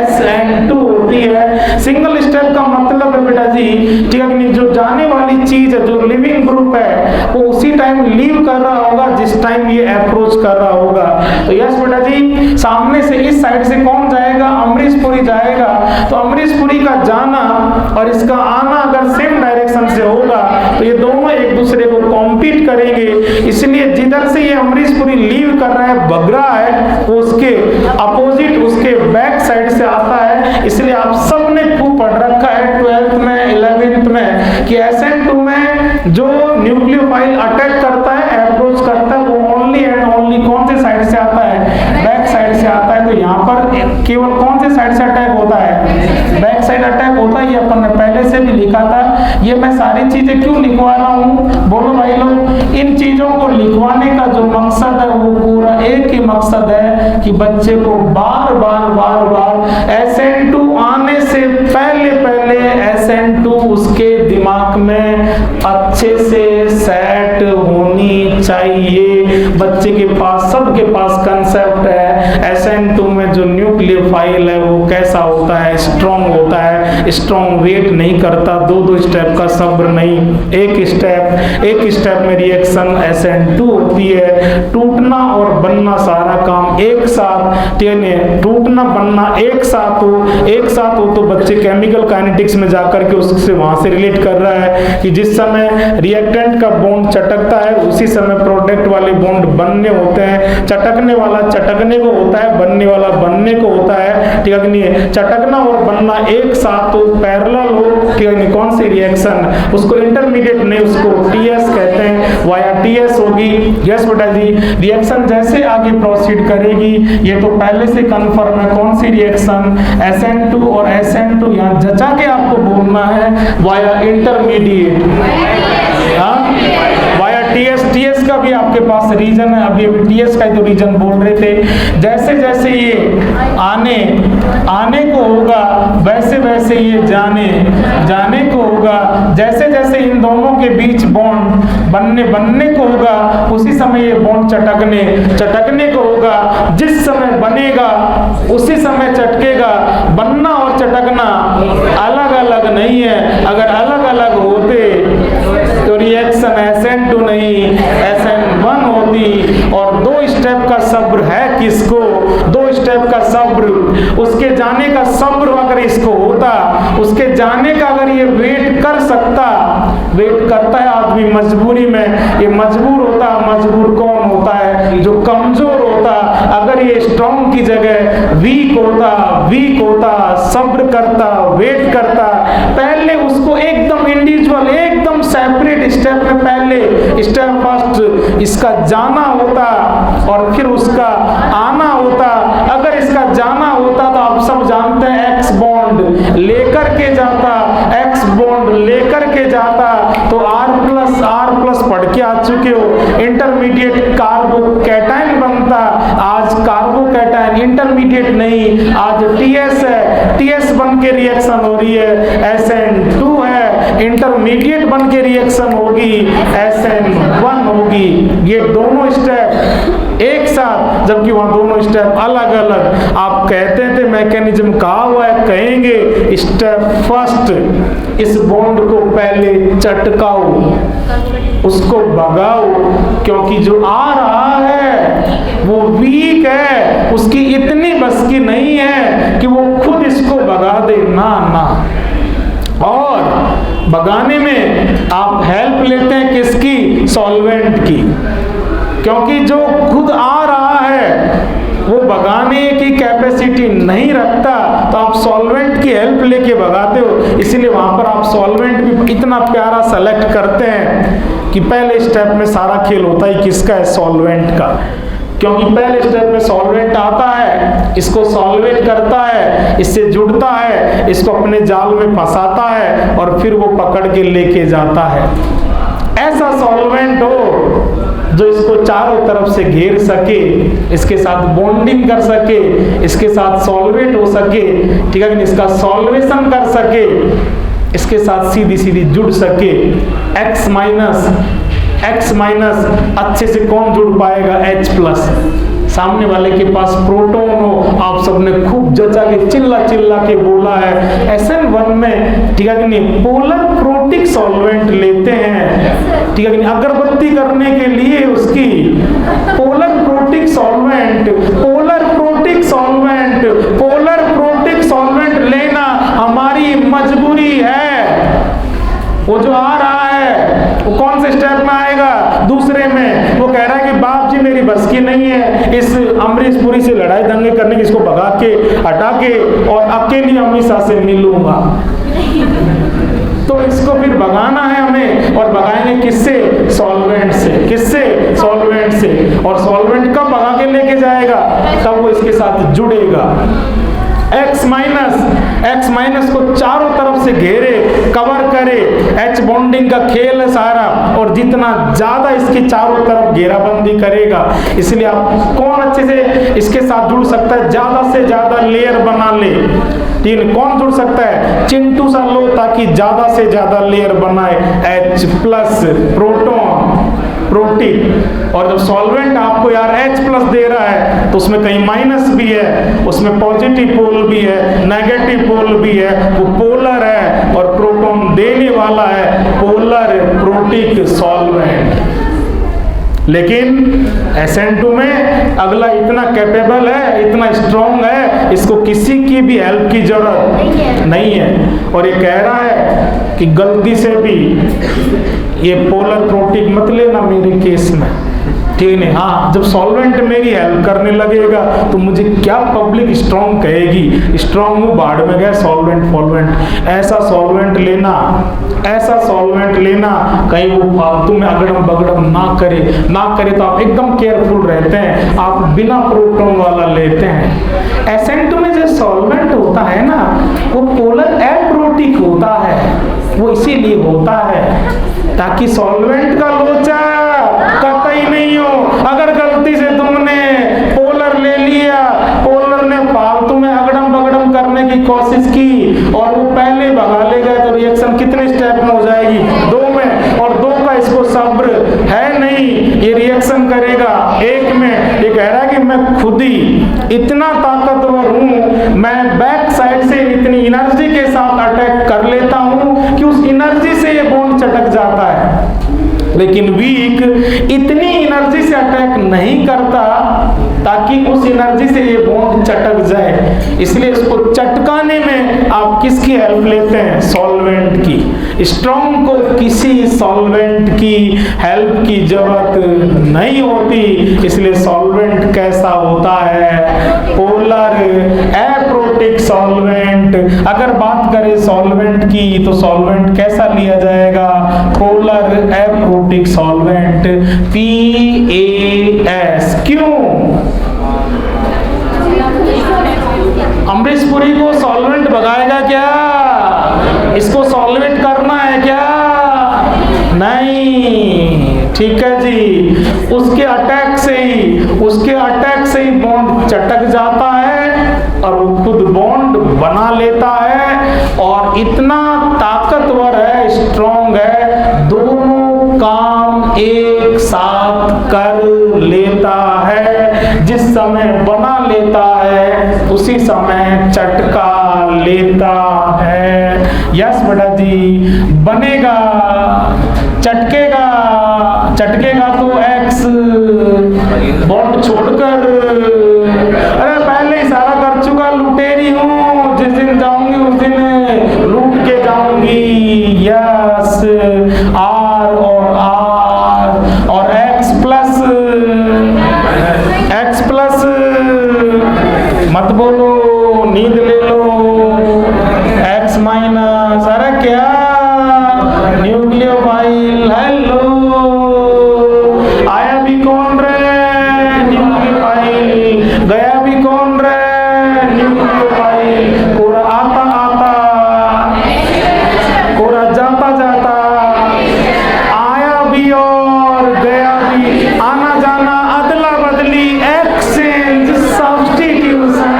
SN2 होती है। सिंगल स्टेप का मतलब है बेटा जी ठीक है, जो जाने वाली चीज है, जो लिविंग ग्रुप है, वो उसी टाइम लीव कर रहा होगा जिस टाइम ये अप्रोच कर रहा होगा। तो यस बेटा जी सामने से इस साइड से कौन जाएगा, अमरीशपुरी जाएगा। तो अमरीशपुरी का जाना और इसका आना अगर सेम डायरेक्शन से होगा तो ये दोनों एक दूसरे को कॉम्पीट करेंगे। इसलिए जिधर से ये अमरीशपुरी लीव कर रहा है, भग रहा है, वो उसके अपोजिट उसके बैक साइड से आता है। इसलिए आप सबने खूब पढ़ रखा है 12th में 11th में कि SN2 में जो न्यूक्लियोफाइल अटैक करता है, अप्रोच करता है, वो ओनली एंड ओनली कौन से साइड से आता है, बैक साइड से आता है। तो यहाँ पर केवल कौन से साइड से अटैक होता है, बैक साइड अटैक होता है। ये अपन ने पहले से भी लिखा था। ये मैं सारी चीजें क्यों लिखवा रहा हूँ बोलो भाई लोग, इन चीजों को लिखवाने का जो मकसद है वो पूरा एक ही मकसद है कि बच्चे को बार बार SN2 आने से पहले SN2 उसके दिमाग में अच्छे से सेट होनी चाहिए। बच्चे के पास सबके पास कंसेप्ट है SN2 में जो न्यूक्लियोफाइल है वो कैसा होता है, स्ट्रॉन्ग होता है, स्ट्रॉन्ग वेट नहीं करता, 2 स्टेप का सब्र नहीं, एक स्टेप में रिएक्शन SN2 होती है। टूटना और बनना सारा काम एक साथ, टूटना बनना एक साथ हो तो बच्चे केमिकल काइनेटिक्स में जाकर के उससे वहां से रिलेट कर रहा है कि जिस समय रिएक्टेंट का बॉन्ड चटकता है उसी समय प्रोडक्ट वाले बॉन्ड बनने होते हैं। चटकने वाला चटकने को होता है, बनने वाला बनने को होता है। ठीक है कि नहीं, चटकना और बनना एक साथ तो पैरेलल हो, ठीक है नहीं, कौन सी रिएक्शन, उसको इंटरमीडिएट नहीं, उसको टीएस कहते हैं, वाया टीएस होगी। यस बेटा जी, रिएक्शन जैसे आगे प्रोसीड करेगी, ये तो पहले से कंफर्म है, कौन सी रिएक्शन, SN2 और SN2 यहाँ जचा के आपको बोलना है, वाया इंटरमीडिएट, वाया टीएस का भी आपके पास रीजन है, अभी टीएस का ही तो रीजन बोल रहे थे। जैसे जैसे ये आने को होगा, वैसे वैसे ये जाने को होगा, जैसे जैसे इन दोनों के बीच बॉन्ड बनने को होगा, उसी समय ये बॉन्ड चटकने को होगा, जिस समय बनेगा उसी समय चटकेगा। बनना और चटकना अलग अलग नहीं है, अगर अलग अलग होते तो रिएक्शन SN2 नहीं SN1 होती। और 2 स्टेप का सब्र है किसको, 2 स्टेप का सब्र, उसके जाने का सब्र अगर इसको होता, उसके जाने का अगर ये वेट कर सकता, वेट करता है आदमी मजबूरी में, ये मजबूर होता, मजबूर कौन होता है, जो कमजोर होता। अगर ये स्ट्रॉन्ग की जगह वीक होता, सब्र करता, वेट करता, पहले उसको एकदम इंडिविजुअल, एकदम सेपरेट स्टेप में पहले स्टेप फर्स्ट इसका जाना होता और फिर उसका आना होता। अगर इसका जाना होता तो आप सब जानते हैं एक्स बॉन्ड लेकर के जाता, तो R+ पढ़ के आ चुके हो, इंटरमीडिएट कार्बोकैटायन बनता। आज कार्बोकैटायन इंटरमीडिएट नहीं, आज TS है, TS बन के रिएक्शन हो रही है, SN2 है, इंटरमीडिएट बन के रिएक्शन होगी, SN1 होगी। ये दोनों स्टेप एक साथ, जबकि वहां दोनों स्टेप अलग अलग। आप कहते थे मैकेनिज्म कहा हुआ है, कहेंगे स्टेप फर्स्ट, इस बॉन्ड को पहले चटकाओ, उसको भगाओ, क्योंकि जो आ रहा है वो वीक है, उसकी इतनी बस की नहीं है कि वो खुद इसको भगा दे, ना। और भगाने में आप हेल्प लेते हैं किसकी, सॉल्वेंट की, क्योंकि जो खुद आ रहा है वो भगाने की कैपेसिटी नहीं रखता, तो आप सॉल्वेंट की हेल्प लेके भगाते हो। इसीलिए वहां पर आप सॉल्वेंट भी इतना प्यारा सेलेक्ट करते हैं कि पहले स्टेप में सारा खेल होता ही किसका है, सॉल्वेंट का, क्योंकि पहले स्टेप में सॉल्वेंट आता है, इसको सॉल्वेट करता है, इससे जुड़ता है, इसको अपने जाल में फंसाता है और फिर वो पकड़ के लेके जाता है। ऐसा सॉल्वेंट हो जो इसको चारों तरफ से घेर सके, इसके साथ बॉन्डिंग कर सके, इसके साथ सॉल्वेट हो सके, ठीक है, इसका सॉल्वेशन कर सके, इसके साथ सीधी सीधी जुड़ सके। X माइनस अच्छे से कौन जुड़ पाएगा, H+। सामने वाले के पास प्रोटॉन हो, आप सबने खूब जचा के चिल्ला के बोला है SN1 में, ठीक है कि नहीं, पोलर प्रोटिक सॉल्वेंट लेते हैं, ठीक है कि नहीं, अगरबत्ती करने के लिए उसकी पोलर प्रोटिक सॉल्वेंट लेना हमारी मजबूरी है। वो जो आ रहा है वो कौन से स्टेप में आएगा, दूसरे में। वो कह रहा है कि बाप जी मेरी बस की नहीं है इस अमरीश पुरी से लड़ाई दंगे करने की, इसको भगा के हटा के और अकेली अमीषा से मिलूंगा। तो इसको फिर भगाना है हमें, और भगाएंगे किससे, सॉल्वेंट से। किससे, सॉल्वेंट से। और सॉल्वेंट कब भगा के लेके जाएगा, तब वो इसके साथ जुड़ेगा। X माइनस को चारों तरफ से घेरे, कवर करे, H बॉन्डिंग का खेल है सारा, और जितना ज्यादा इसकी चारों तरफ घेराबंदी करेगा, इसलिए आप कौन अच्छे से इसके साथ जुड़ सकता है, ज्यादा से ज्यादा लेयर बना ले। तीन कौन जुड़ सकता है, चिंटू सा लो ताकि ज्यादा से ज्यादा लेयर बनाए, H+ प्रोटीन। और जब सॉल्वेंट आपको यार H+ दे रहा है तो उसमें कहीं माइनस भी है, उसमें पॉजिटिव पोल भी है, नेगेटिव पोल भी है, वो पोलर है, और प्रोटॉन देने वाला है पोलर प्रोटिक सॉल्वेंट। लेकिन SN2 में अगला इतना कैपेबल है, इतना स्ट्रॉन्ग है, इसको किसी की भी हेल्प की जरूरत नहीं है। और ये कह रहा है कि गलती से भी ये पोलर प्रोटिक मत लेना मेरे केस में, ठीक है। हाँ, जब सॉल्वेंट मेरी हेल्प करने लगेगा तो मुझे क्या पब्लिक स्ट्रॉन्ग कहेगी, स्ट्रॉन्ग मुंह बाढ़ में गया, सॉल्वेंट फॉल्वेंट। ऐसा सॉल्वेंट लेना, ऐसा सॉल्वेंट लेना कहीं वो फालतू में अगड़म बगड़म ना करे तो आप एकदम केयरफुल रहते हैं, आप बिना प्रोटॉन वाला लेते हैं। एसेंट में जो सॉल्वेंट होता है ना, वो पोलर एप्रोटिक होता है, वो इसीलिए होता है ताकि सॉल्वेंट का लोचा कतई नहीं हो। अगर गलती से तुमने पोलर ले लिया, पोलर ने फालतू में अगड़म बगड़म करने की कोशिश की और वो पहले भगा ले गए तो रिएक्शन कितने स्टेप में हो जाएगी, 2 में, और 2 का इसको सब्र है नहीं, ये रिएक्शन करेगा 1 में। ये कह रहा है कि मैं खुद ही इतना ताकतवर हूं, मैं बैक साइड से इतनी एनर्जी के साथ अटैक कर लेता हूं कि उस एनर्जी से ये बॉन्ड चटक जाता है। लेकिन वीक इतनी एनर्जी से अटैक नहीं करता ताकि उस एनर्जी से ये बॉन्ड चटक जाए। इसलिए इसको चटकाने में आप किसकी हेल्प लेते हैं, सॉल्वेंट की। स्ट्रॉन्ग को किसी सॉल्वेंट की हेल्प की जरूरत नहीं होती। इसलिए सॉल्वेंट कैसा होता है, पोलर एप्रोटिक सॉल्वेंट। अगर बात करें सॉल्वेंट की तो सॉल्वेंट कैसा लिया जाएगा, पोलर एप्रोटिक सॉल्वेंट, PAS। क्यों? अमरीश पुरी को सॉल्वेंट भगाएगा क्या, इसको सॉल्वेंट करना है क्या, नहीं, ठीक है जी। उसके अटैक से ही बॉन्ड चटक जाता है और वो खुद बॉन्ड बना लेता है और इतना ताकतवर है, स्ट्रॉन्ग है, दोनों काम एक साथ कर लेता है। जिस समय बना लेता है उसी समय चटका लेता है। यस बेटा जी, बनेगा, चटकेगा तो एक्स बॉन्ड छोड़कर, अरे पहले इशारा कर चुका, लुटेरी हूं, जिस दिन जाऊंगी उस दिन लूट के जाऊंगी। यस, आर और एक्स प्लस मत बोलो, नींद ले लो, एक्स माइनस, अरे क्या न्यूक्लियोफाइल, हेलो आया भी कौन रे, न्यूक्लियोफाइल, गया भी कौन रे, न्यूक्लियोफाइल, पूरा आता पूरा जाता, आया भी और गया भी, आना जाना, अदला बदली, exchange, substitution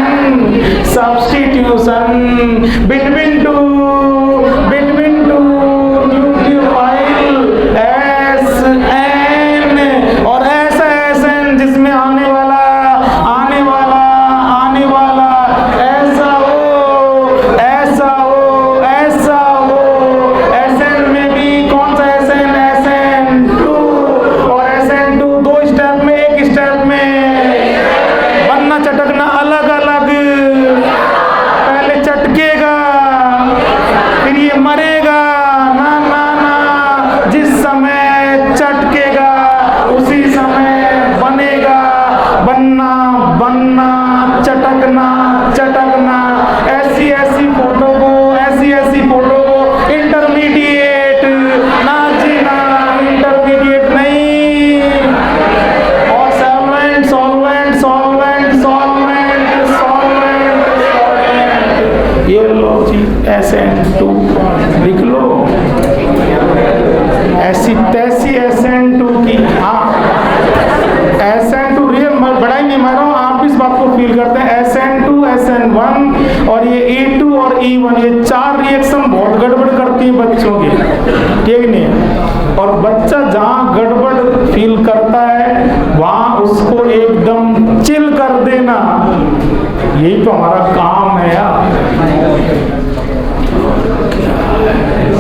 between two nucleophile SN और SN, जिसमें आने वाला ऐसा हो, SN में भी कौन सा SN, SN2 और SN2 2 स्टेप में, 1 स्टेप में, बनना चटकना अलग अलग, पहले चटकेगा फिर ये मरेगा, ना, जिस समय चटकेगा उसी समय बनेगा, बनना चटकना। ऐसी फोटो को इंटरमीडिएट ना जीना, इंटरमीडिएट नहीं। और सॉल्वेंट, ये लो जी, SN2 लिख लो, ऐसी तैसी SN2 की। हाँ, SN2 रियल बड़ा ही नहीं मार रहा हूँ, आप इस बात को फील करते हैं। SN2, SN1 और ये E2 और E1, ये 4 रिएक्शन बहुत गड़बड़ करती है बच्चों की, ठीक नहीं। और बच्चा जहाँ गड़बड़ फील करता है वहाँ उसको एकदम चिल कर देना, यही तो हमारा काम है यार।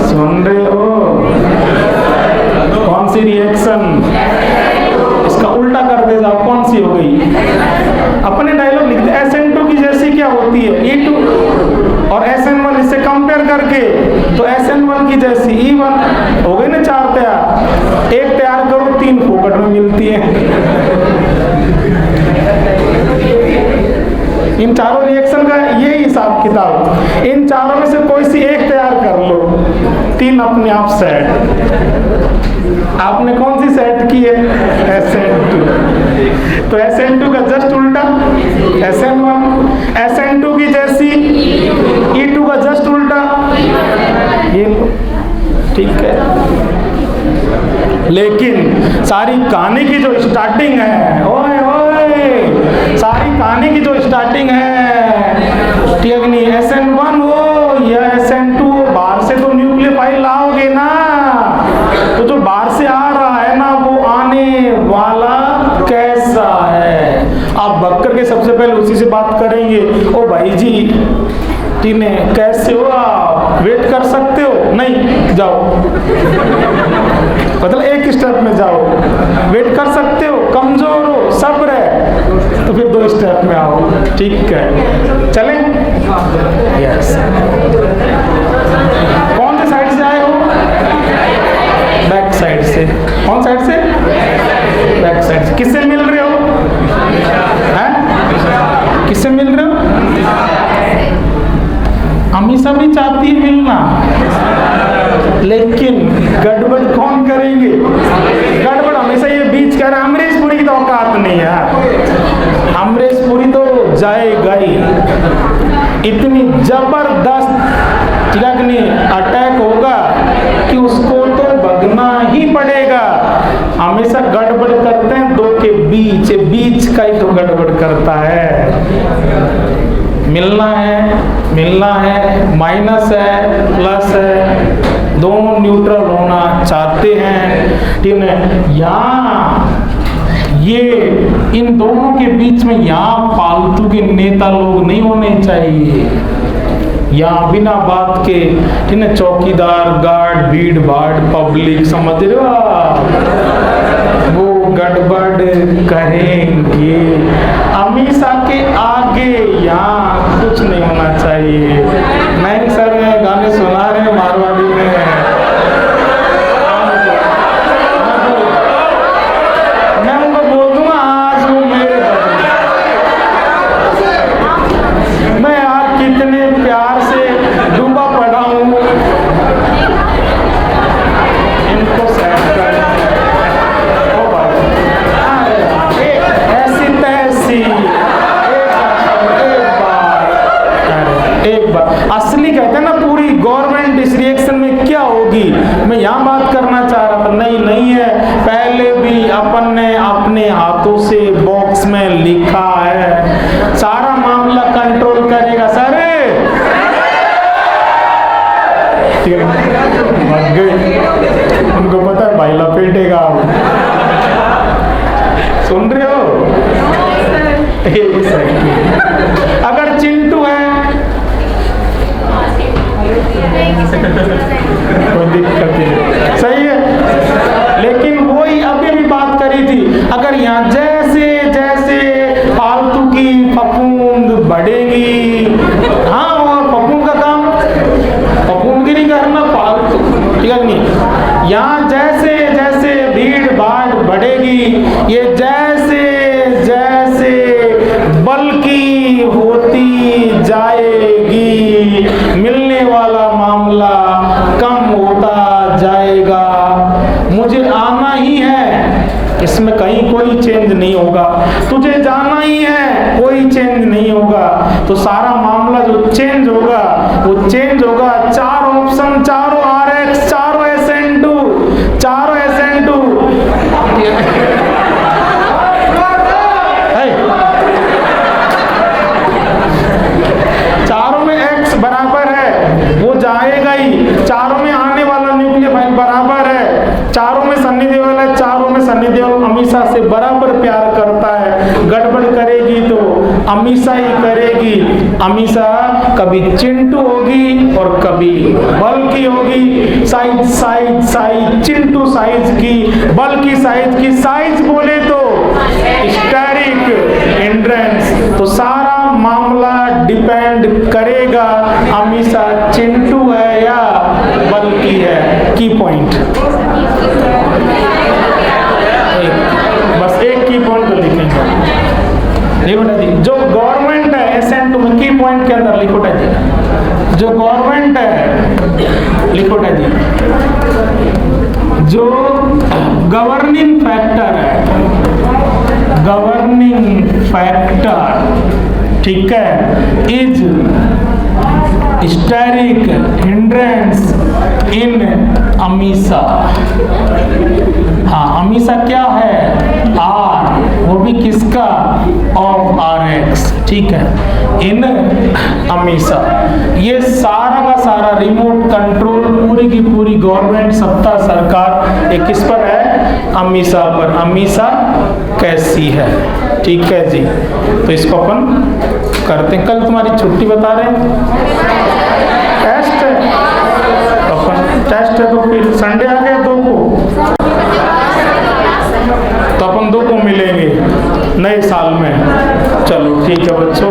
सुन रहे हो, कौन सी रिएक्शन, इसका उल्टा कर दे जाओ, कौन सी हो गई, अपने डायलॉग लिख दे। SN2 की जैसी क्या होती है, E2 और SN1, इससे कंपेयर करके तो SN1 की जैसी E1 हो गई ना, 4 तैयार, 1 तैयार करो 3 फोकट फटाफट में मिलती है। इन चारों रिएक्शन का यही हिसाब किताब। इन चारों में से कोई सी एक तैयार कर लो, 3 अपने आप सेट। आपने कौन सी सेट की है? SN2। तो SN2 का जस्ट उल्टा SN1, SN2 की जैसी E2 का जस्ट उल्टा ये, ठीक है। लेकिन सारी कहानी की जो स्टार्टिंग है, ओए ओए, सारी कहानी की जो स्टार्टिंग है, ठीक नहीं, SN1 हो या SN2 हो, बाहर से तो न्यूक्लियोफाइल लाओगे ना, तो जो बाहर से आ रहा है ना वो आने वाला कैसा है। आप बक्कर के सबसे पहले उसी से बात करेंगे, ओ भाई जी तीने कैसे हो, आप वेट कर सकते हो? नहीं, जाओ, मतलब एक स्टेप में जाओ। वेट कर सकते हो, कमजोर हो, सब्र है, तो फिर 2 स्टेप में आओ, ठीक है। चलें? यस। कौन से साइड से आए हो? बैक साइड से। कौन साइड से? बैक साइड से। किससे मिल रहे हो? हैं? किससे मिल रहे हो? हमेशा भी चाहती है मिलना, लेकिन गड़बड़ कौन करेंगे? गड़बड़ हमेशा ये बीच कह रहा है, अमरीशपुरी की तो औकात नहीं है। अमरीशपुरी तो जाएगा ही, इतनी जबरदस्त, ठीक है कि नहीं, अटैक होगा कि उसको तो भगना ही पड़ेगा। हमेशा गड़बड़ करते हैं 2 के बीच, बीच का ही तो गड़बड़ करता है। मिलना है, माइनस है, प्लस है, दोनों न्यूट्रल होना चाहते हैं, ठीक है। यहाँ ये इन दोनों के बीच में यहाँ फालतू के नेता लोग नहीं होने चाहिए। यहाँ बिना बात के, ठीक है, चौकीदार, गार्ड, भीड़ भाड़, पब्लिक, समझ रहे हो आप, वो गड़बड़ करेंगे। हमेशा के आगे यहाँ कुछ नहीं होना चाहिए। नहीं सर गाने सुना रहे हैं मारवाड़ी में, मैं उनको बोल दूंगा आज वो मेरे, मैं यार कितने प्यार से डूबा पड़ा हूँ, इनको सेट कर ऐसी तैसी एक बार असली कहते हैं ना, पूरी गवर्नमेंट इस रिएक्शन में क्या होगी, मैं यहाँ बात करना चाह रहा था। नहीं है, पहले भी अपन ने अपने हाथों से बॉक्स में लिखा है, सारा मामला कंट्रोल करेगा सर। भाग गए, उनको पता है भाई लपेटेगा। सुन रहे हो? अगर चिंटू है कोई दिक्कत नहीं, सही है। लेकिन वही अभी भी बात करी थी, अगर यहाँ जैसे जैसे फालतू की फफूंद बढ़ेगी, हाँ, और फफूंद का काम फफूंदगिरी करना फालतू, ठीक है नहीं, यहाँ जैसे जैसे भीड़ भाड़ बढ़ेगी, ये जैसे जैसे बल्कि होती जाएगी, मिलने वाला मामला कम होता जाएगा। मुझे आना ही है, इसमें कहीं कोई चेंज नहीं होगा, तुझे जाना ही है, कोई चेंज नहीं होगा। तो सारा मामला जो चेंज होगा वो चेंज होगा। 4 ऑप्शन, चारों RX, चारों SN2, चारों SN2, चारों में X बराबर है, वो जाएगा ही। चारों में आने वाला न्यूक्लियोफाइल बराबर है, चारों में सन्नी देओल है, चारों में सन्नी देओल अमीषा से बराबर प्यार करता है। गड़बड़ करेगी तो अमीषा ही करेगी। अमीषा कभी चिंटू होगी और कभी बल की होगी। Size size size, Chintu size की, बल की साइज की। साइज बोले तो स्टेरिक एंड्रेंस, तो सारा मामला डिपेंड करेगा अमीषा चिंटू है या बल की है। की पॉइंट की पॉइंट के अंदर लिखो जी, जो गवर्नमेंट है, लिखो जी, जो गवर्निंग फैक्टर है, गवर्निंग फैक्टर, ठीक है, is steric hindrance in Ameesha. हाँ, अमीसा क्या है? आर, वो भी किसका? ऑफ आर एक्स, ठीक है, इन अमीसा। ये सारा का सारा रिमोट कंट्रोल, पूरी की पूरी गवर्नमेंट सत्ता सरकार ये किस पर है? अमीसा पर। अमीसा कैसी है, ठीक है जी। तो इसको अपन करते हैं। कल तुम्हारी छुट्टी बता रहे हैं, टेस्ट है, अपन टेस्ट है, तो फिर संडे आ गया 2 को, तो अपन 2 को मिलेंगे नए साल में। चलो ठीक है बच्चों।